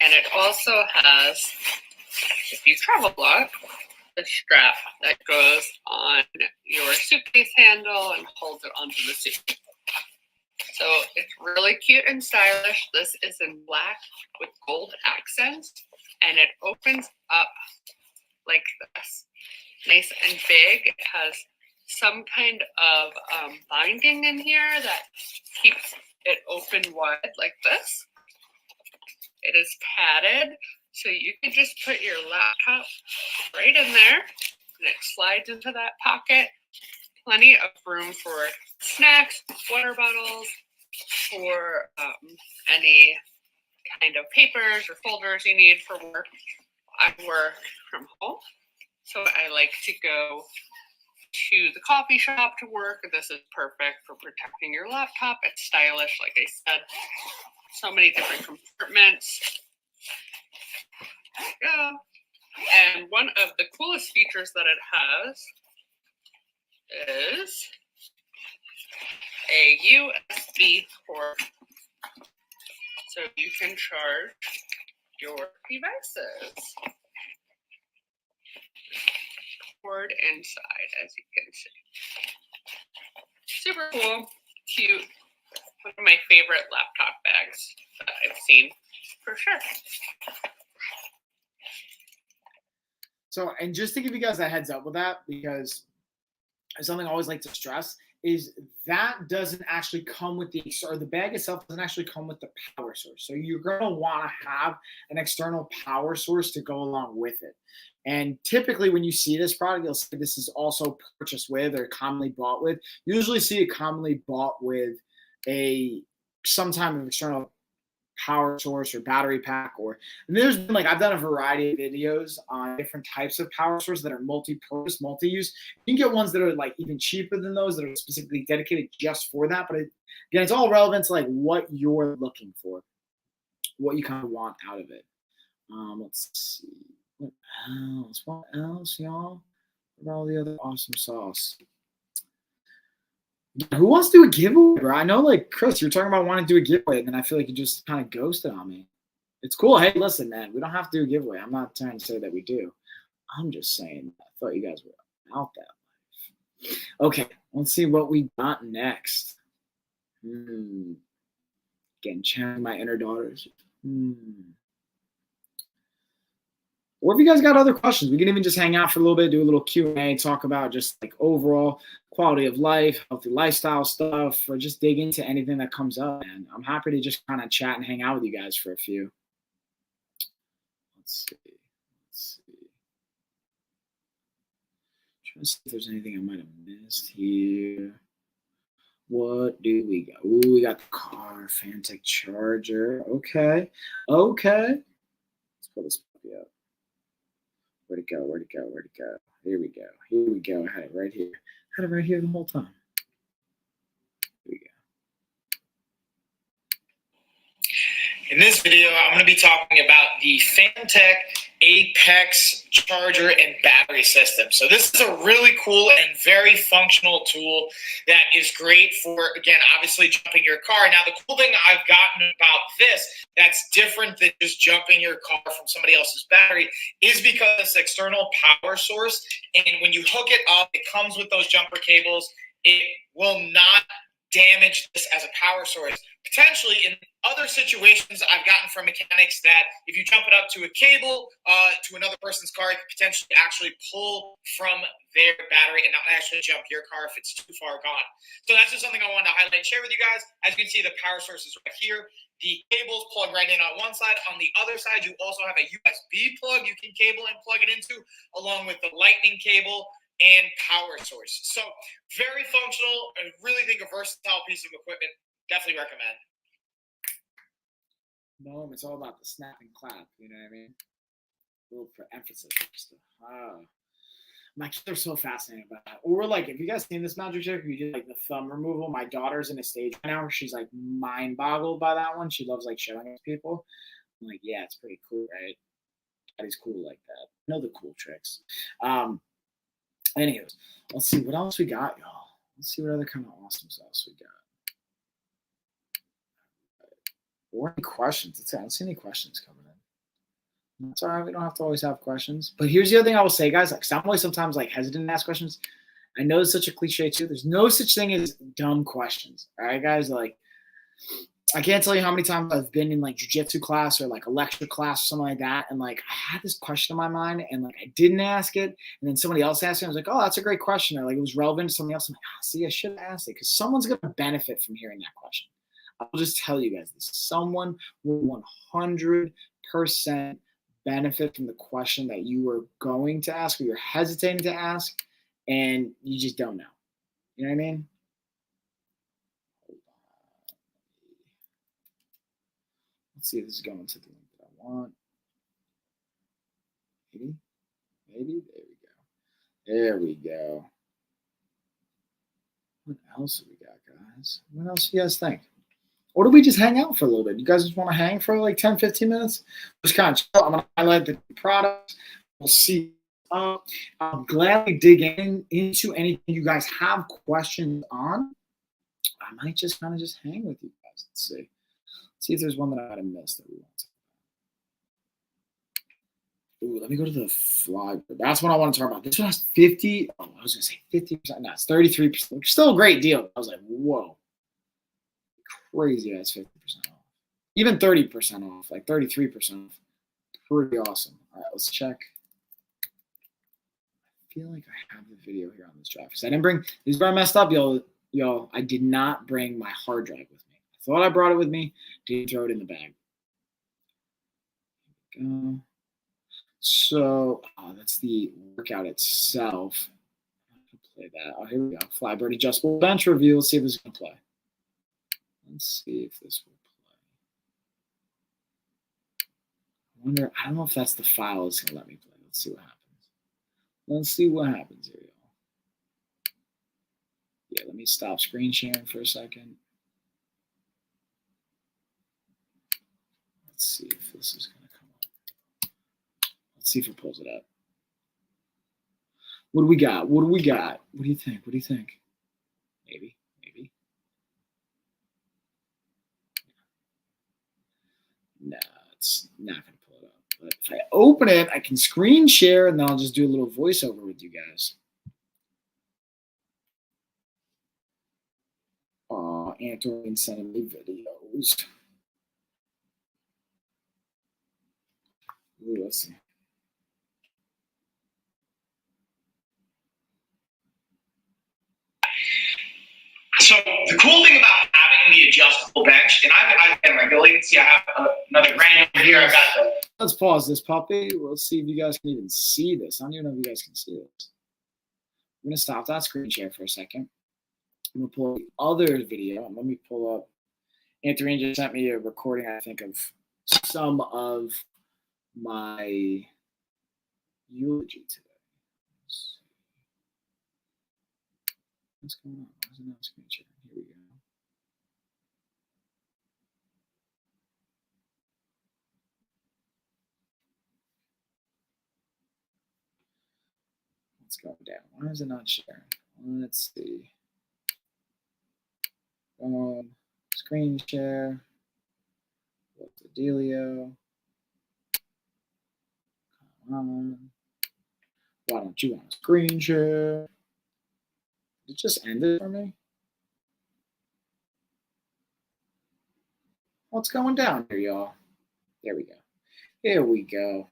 And it also has, if you travel a lot, the strap that goes on your suitcase handle and holds it onto the suit. So it's really cute and stylish. This is in black with gold accents, and it opens up like this. Nice and big. It has some kind of binding in here that keeps it open wide like this. It is padded, so you can just put your laptop right in there, and it slides into that pocket. Plenty of room for snacks, water bottles, for any kind of papers or folders you need for work. I work from home, so I like to go to the coffee shop to work. This is perfect for protecting your laptop. It's stylish, like I said. So many different compartments. There you go. And one of the coolest features that it has is a USB port. So you can charge your devices. Cord inside, as you can see. Super cool, cute. One of my favorite laptop bags that I've seen, for sure. So, and just to give you guys a heads up with that, because something I always like to stress is that doesn't actually come with the bag itself doesn't actually come with the power source. So you're going to want to have an external power source to go along with it. And typically when you see this product, you'll see this is also purchased with or commonly bought with. You usually see it commonly bought with some type of external power source or battery pack, and there's been I've done a variety of videos on different types of power sources that are multi-purpose, multi-use. You can get ones that are even cheaper than those that are specifically dedicated just for that. But again, it's all relevant to what you're looking for, what you kind of want out of it. Let's see. What else, y'all? What about all the other awesome sauce? Who wants to do a giveaway, bro? I know, Chris, you're talking about wanting to do a giveaway, and then I feel like you just kind of ghosted on me. It's cool. Hey, listen, man, we don't have to do a giveaway. I'm not trying to say that we do. I'm just saying, I thought you guys were out that life. Okay, let's see what we got next. Again, channeling my inner daughters. Or if you guys got other questions, we can even just hang out for a little bit, do a little Q&A, talk about just overall quality of life, healthy lifestyle stuff, or just dig into anything that comes up. And I'm happy to just kind of chat and hang out with you guys for a few. Let's see. Trying to see if there's anything I might have missed here. What do we got? Ooh, we got the car, Fantech charger. Okay. Let's pull this puppy up. Where'd it go? Here we go. I had it right here. The whole time. Here we go. In this video, I'm going to be talking about the Fantech Apex charger and battery system. So this is a really cool and very functional tool that is great for, again, obviously jumping your car. Now, the cool thing I've gotten about this that's different than just jumping your car from somebody else's battery is because it's external power source. And when you hook it up, it comes with those jumper cables. It will not damage this as a power source. Potentially in other situations I've gotten from mechanics that if you jump it up to a cable to another person's car, it could potentially actually pull from their battery and not actually jump your car if it's too far gone. So that's just something I wanted to highlight and share with you guys. As you can see, the power source is right here. The cables plug right in on one side. On the other side, you also have a USB plug you can cable and plug it into, along with the lightning cable and power source. So very functional. I really think a versatile piece of equipment. Definitely recommend. No, it's all about the snap and clap. You know what I mean? A little for emphasis. My kids are so fascinated by that. Or if you guys seen this magic trick, you do the thumb removal. My daughter's in a stage right now where she's mind boggled by that one. She loves showing it to people. I'm yeah, it's pretty cool, right? Daddy's cool like that. I know the cool tricks. Anyways, let's see what else we got, y'all. Let's see what other kind of awesome sauce we got. Or any questions? I don't see any questions coming in. That's all right. We don't have to always have questions. But here's the other thing I will say, guys. I'm always sometimes hesitant to ask questions. I know it's such a cliche too. There's no such thing as dumb questions. All right, guys. I can't tell you how many times I've been in jiu-jitsu class or a lecture class or something like that. And I had this question in my mind and I didn't ask it. And then somebody else asked it. And I was oh, that's a great question. Or it was relevant to somebody else. I'm see, I should have asked it because someone's going to benefit from hearing that question. I'll just tell you guys this. Someone will 100% benefit from the question that you were going to ask or you're hesitating to ask and you just don't know. You know what I mean? Let's see if this is going to the link that I want. Maybe. There we go. What else have we got, guys? What else do you guys think? Or do we just hang out for a little bit? You guys just want to hang for like 10, 15 minutes? Just kind of chill. I'm going to highlight the products. We'll see. I'll gladly dig into anything you guys have questions on. I might just kind of just hang with you guys. Let's see. See if there's one that I might have missed that we want to. Ooh, let me go to the fly. That's what I want to talk about. This one has 50. Oh, I was going to say 50%. No, it's 33%. Still a great deal. I was like, whoa. Crazy. That's 50% off. Even 30% off. Like 33% off. Pretty awesome. All right, let's check. I feel like I have the video here on this drive. Because I didn't bring. This is where I messed up, y'all. I did not bring my hard drive with me. I thought I brought it with me. Didn't throw it in the bag. Here we go. So that's the workout itself. I can play that. Oh, here we go. Flybird adjustable bench review. Let's see if this is going to play. Let's see if this will play. I don't know if that's the file it's going to let me play. Let's see what happens here, y'all. Yeah, let me stop screen sharing for a second. Let's see if this is going to come up. Let's see if it pulls it up. What do we got? What do you think? Maybe. No, it's not going to pull it up. But if I open it, I can screen share, and then I'll just do a little voiceover with you guys. Antoine sending me videos. Ooh, let's see. So the cool thing about having the adjustable bench, and I've regularly, see I have another granular here. I've got the. Let's pause this puppy. Let's see if you guys can even see this. I don't even know if you guys can see this. I'm going to stop that screen share for a second. I'm going to pull the other video. Let me pull up. Anthony just sent me a recording, I think, of some of my eulogy today. What's going on? Why is it not screen sharing? Here we go. Let's go down. Why is it not sharing? Let's see. Screen share. What's the dealio? Come on. Why don't you want to screen share? It just ended for me. What's going down here, y'all? There we go. Here we go.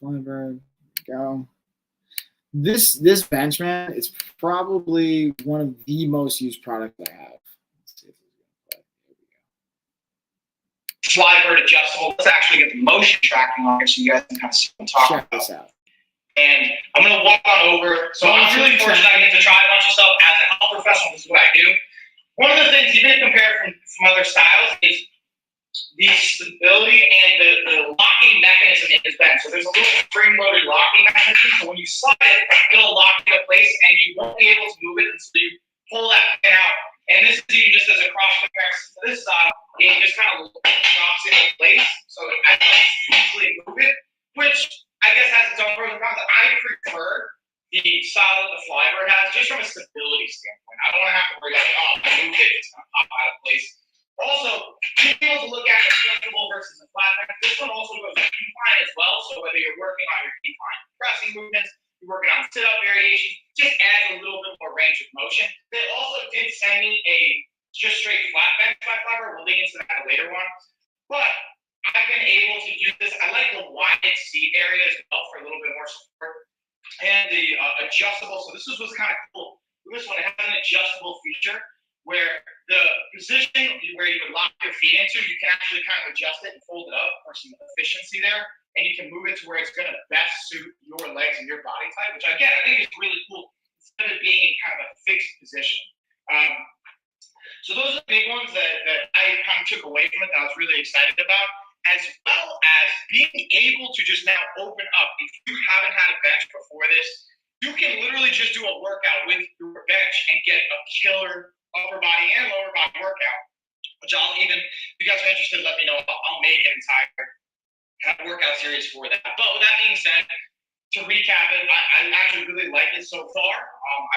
Flybird. Go. This bench, man, is probably one of the most used products I have. Let's see if it's going to play. Here we go. Flybird adjustable. Let's actually get the motion tracking on here so you guys can kind of see what I'm talking about. Check this out. And I'm going to walk on over. So I'm really fortunate I get to try a bunch of stuff as a health professional. This is what I do. One of the things you didn't compare from other styles is the stability and the locking mechanism in this bench. So there's a little spring-loaded locking mechanism. So when you slide it, it'll lock into place, and you won't be able to move it until you pull that pin out. And this is even just as a cross comparison to this style. It just kind of drops into place. So I can easily move it, which I guess has its own pros and cons. I prefer the style that the Flybird has, just from a stability standpoint. I don't want to have to worry about, if I move it, it's going to pop out of place. Also, being able to look at adjustable versus a flat bench, this one also goes decline as well. So whether you're working on your decline pressing movements, you're working on sit-up variations, just adds a little bit more range of motion. They also did send me a just straight flat bench by Flybird. We'll dig into that later one. But I've been able to use this. I like the wide seat area as well for a little bit more support. And the adjustable, so this was kind of cool. This one, it has an adjustable feature where the position where you would lock your feet into, you can actually kind of adjust it and fold it up for some efficiency there. And you can move it to where it's going to best suit your legs and your body type, which again, I think is really cool instead of being in kind of a fixed position. So those are the big ones that I kind of took away from it that I was really excited about, as well as being able to just now open up. If you haven't had a bench before this, you can literally just do a workout with your bench and get a killer upper body and lower body workout, which I'll even, if you guys are interested, let me know. I'll make an entire workout series for that. But with that being said, to recap it, I actually really like it so far.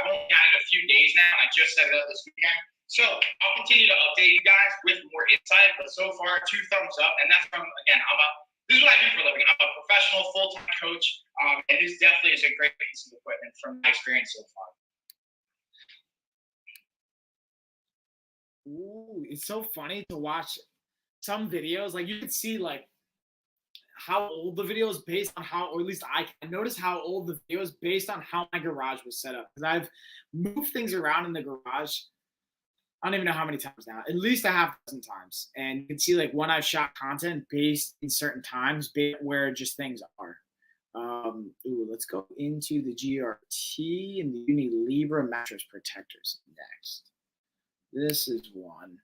I've only had it a few days now, and I just set it up this weekend. So I'll continue to update you guys with more insight, but so far, 2 thumbs up. And that's from, again, this is what I do for a living. I'm a professional full-time coach, and this definitely is a great piece of equipment from my experience so far. Ooh, it's so funny to watch some videos. Like you can see like how old the video is based on how, or at least I can notice how old the video is based on how my garage was set up. Because I've moved things around in the garage. I don't even know how many times now, at least a half dozen times. And you can see like when I've shot content based in certain times, where just things are. Let's go into the GRT and the Uni Libra mattress protectors next. This is one.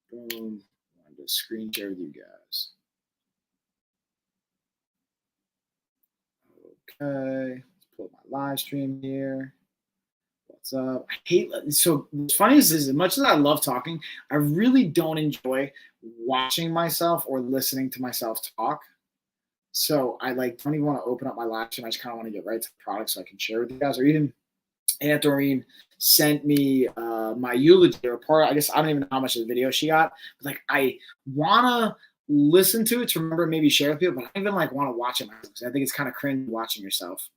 Boom. I wanted to screen share with you guys. Okay. Let's pull up my live stream here. What's up? I hate, so what's funny is as much as I love talking, I really don't enjoy watching myself or listening to myself talk. So I like don't even want to open up my live stream. I just kind of want to get right to the product so I can share with you guys. Or even Aunt Doreen sent me my eulogy or part. I guess I don't even know how much of the video she got. But like I wanna listen to it to remember and maybe share with people, but I don't even like want to watch it myself because I think it's kind of cringe watching yourself.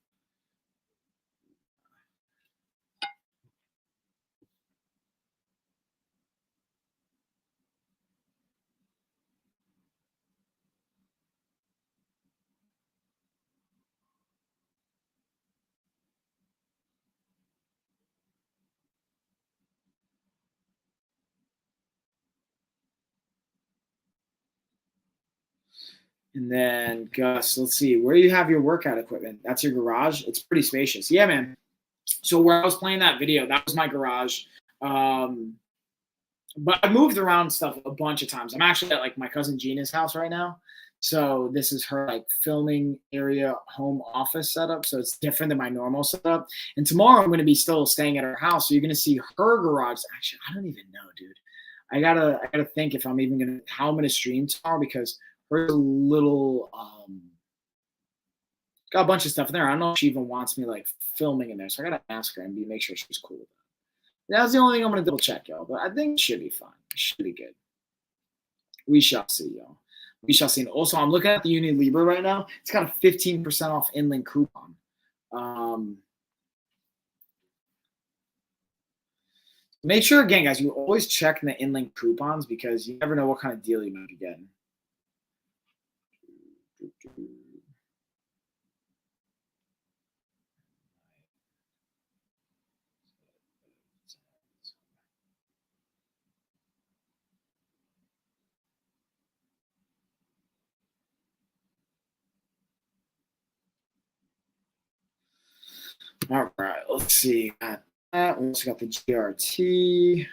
And then Gus, let's see, where you have your workout equipment? That's your garage? It's pretty spacious. Yeah, man. So where I was playing that video, that was my garage. But I moved around stuff a bunch of times. I'm actually at like my cousin Gina's house right now. So this is her like filming area, home office setup. So it's different than my normal setup. And tomorrow I'm going to be still staying at her house. So you're going to see her garage. Actually, I don't even know, dude. I gotta think if I'm even going to, how I'm going to stream tomorrow because her little, got a bunch of stuff in there. I don't know if she even wants me like filming in there. So I got to ask her and make sure she's cool with that. That's the only thing I'm going to double check, y'all. But I think it should be fine. It should be good. We shall see, y'all. We shall see. And also, I'm looking at the Uni Libra right now. It's got a 15% off inLink coupon. Make sure, again, guys, you always check the inLink coupons because you never know what kind of deal you might be getting. All right, let's see. We also got the GRT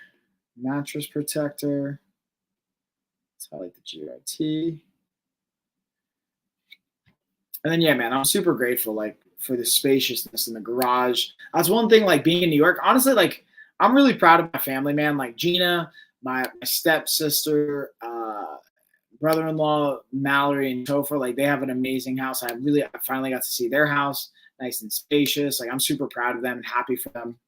mattress protector. Let's highlight the GRT. And then, yeah, man, I'm super grateful, like, for the spaciousness in the garage. That's one thing, like, being in New York. Honestly, like, I'm really proud of my family, man. Like, Gina, my stepsister, brother-in-law, Mallory, and Topher, like, they have an amazing house. I finally got to see their house, nice and spacious. Like, I'm super proud of them and happy for them.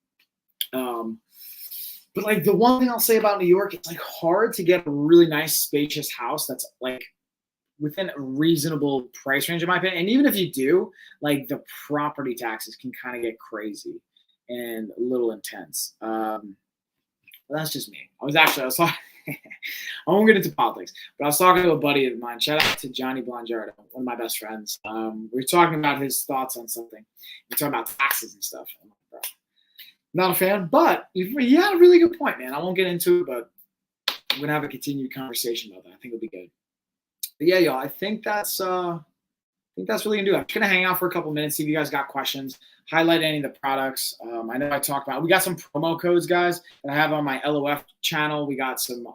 But, like, the one thing I'll say about New York, it's, like, hard to get a really nice, spacious house that's, like, within a reasonable price range, in my opinion. And even if you do, like the property taxes can kind of get crazy and a little intense. That's just me. I was talking, I won't get into politics, but I was talking to a buddy of mine. Shout out to Johnny Blangiardo, one of my best friends. We were talking about his thoughts on something. We're talking about taxes and stuff. Not a fan, but you had a really good point, man. I won't get into it, but we're gonna have a continued conversation about that. I think it'll be good. But yeah, y'all, I think that's really gonna do it. I'm just gonna hang out for a couple minutes, see if you guys got questions, highlight any of the products. I know I talked about. We got some promo codes, guys, that I have on my LOF channel. We got some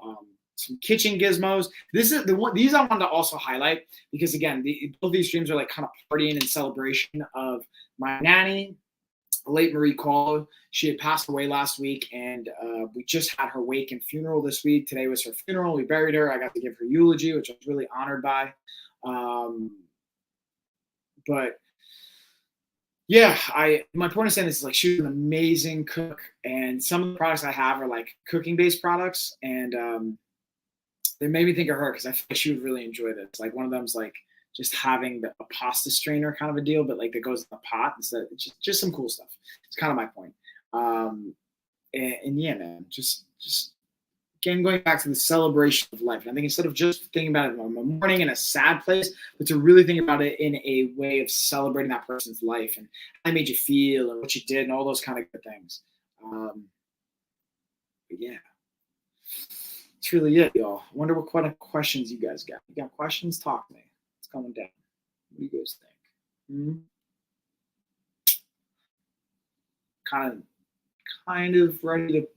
kitchen gizmos. This is the one. These I wanted to also highlight because again, both these streams are like kind of partying in celebration of my nanny, late Marie Call. She had passed away last week, and we just had her wake and funeral this week. Today was her funeral. We buried her. I got to give her eulogy, which I was really honored by. But yeah, my point of saying this is like she's an amazing cook, and some of the products I have are like cooking based products, and they made me think of her because I feel like she would really enjoy this. Like one of them's like just having a pasta strainer kind of a deal, but like that goes in the pot instead. Just some cool stuff. It's kind of my point. And yeah, man, just again, going back to the celebration of life. And I think instead of just thinking about it in a morning in a sad place, but to really think about it in a way of celebrating that person's life and how it made you feel and what you did and all those kind of good things. But yeah, that's really it, y'all. I wonder what kind of questions you guys got. You got questions? Talk to me. It's coming down. What do you guys think? Kind of ready to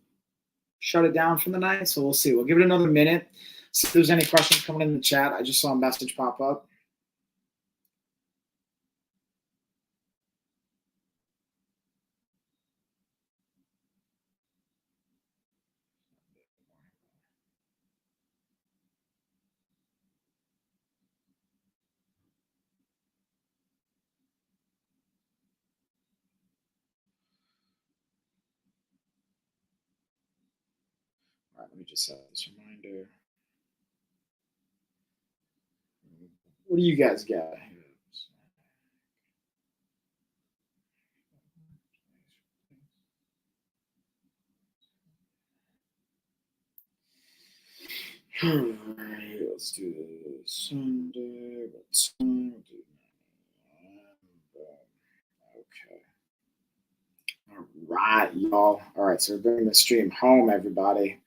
shut it down for the night, so we'll see. We'll give it another minute. See if there's any questions coming in the chat. I just saw a message pop up. All right, let me just set this reminder. What do you guys got? All right, let's do this Sunday. What time? Okay. All right, y'all. All right, so we're bringing the stream home, everybody.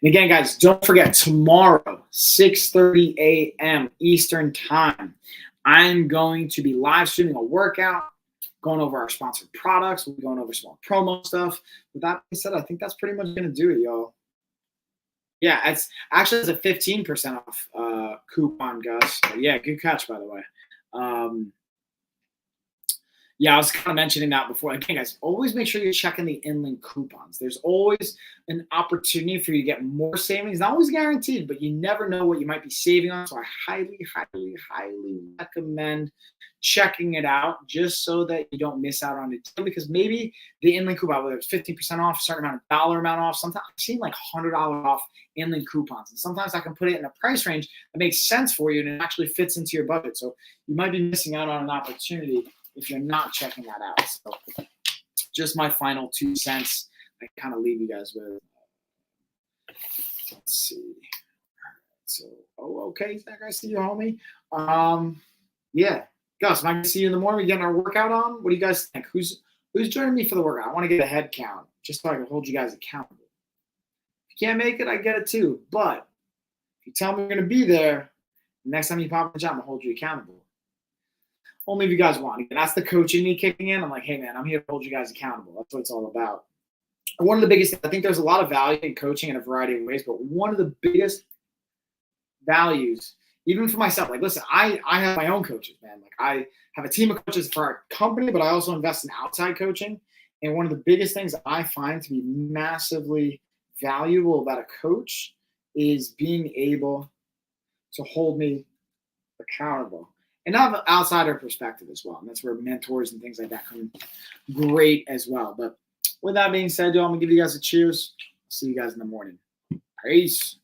And again, guys, don't forget, tomorrow, 6:30 a.m. Eastern Time, I'm going to be live streaming a workout, going over our sponsored products. We'll be going over small promo stuff. With that being said, I think that's pretty much going to do it, y'all. Yeah, it's actually a 15% off coupon, Gus. But yeah, good catch, by the way. Yeah, I was kind of mentioning that before. Again, guys, always make sure you're checking the in-link coupons. There's always an opportunity for you to get more savings. Not always guaranteed, but you never know what you might be saving on. So I highly, highly, highly recommend checking it out just so that you don't miss out on it. Because maybe the in-link coupon, whether it's 15% off, a certain amount of dollar amount off, sometimes I've seen like $100 off in-link coupons. And sometimes I can put it in a price range that makes sense for you and it actually fits into your budget. So you might be missing out on an opportunity if you're not checking that out. So just my final 2 cents. I kind of leave you guys with. Let's see. So, okay. Is that guys see you, homie? Yeah. Gus, am I going to see you in the morning? We getting our workout on? What do you guys think? Who's joining me for the workout? I want to get a head count just so I can hold you guys accountable. If you can't make it, I get it too. But if you tell me you're going to be there, next time you pop in the gym, I'll hold you accountable. Only if you guys want. That's the coaching me kicking in. I'm like, hey, man, I'm here to hold you guys accountable. That's what it's all about. One of the biggest, I think there's a lot of value in coaching in a variety of ways, but one of the biggest values, even for myself, like, listen, I have my own coaches, man. Like, I have a team of coaches for our company, but I also invest in outside coaching. And one of the biggest things that I find to be massively valuable about a coach is being able to hold me accountable. And I have an outsider perspective as well. And that's where mentors and things like that come great as well. But with that being said, y'all, I'm going to give you guys a cheers. See you guys in the morning. Peace.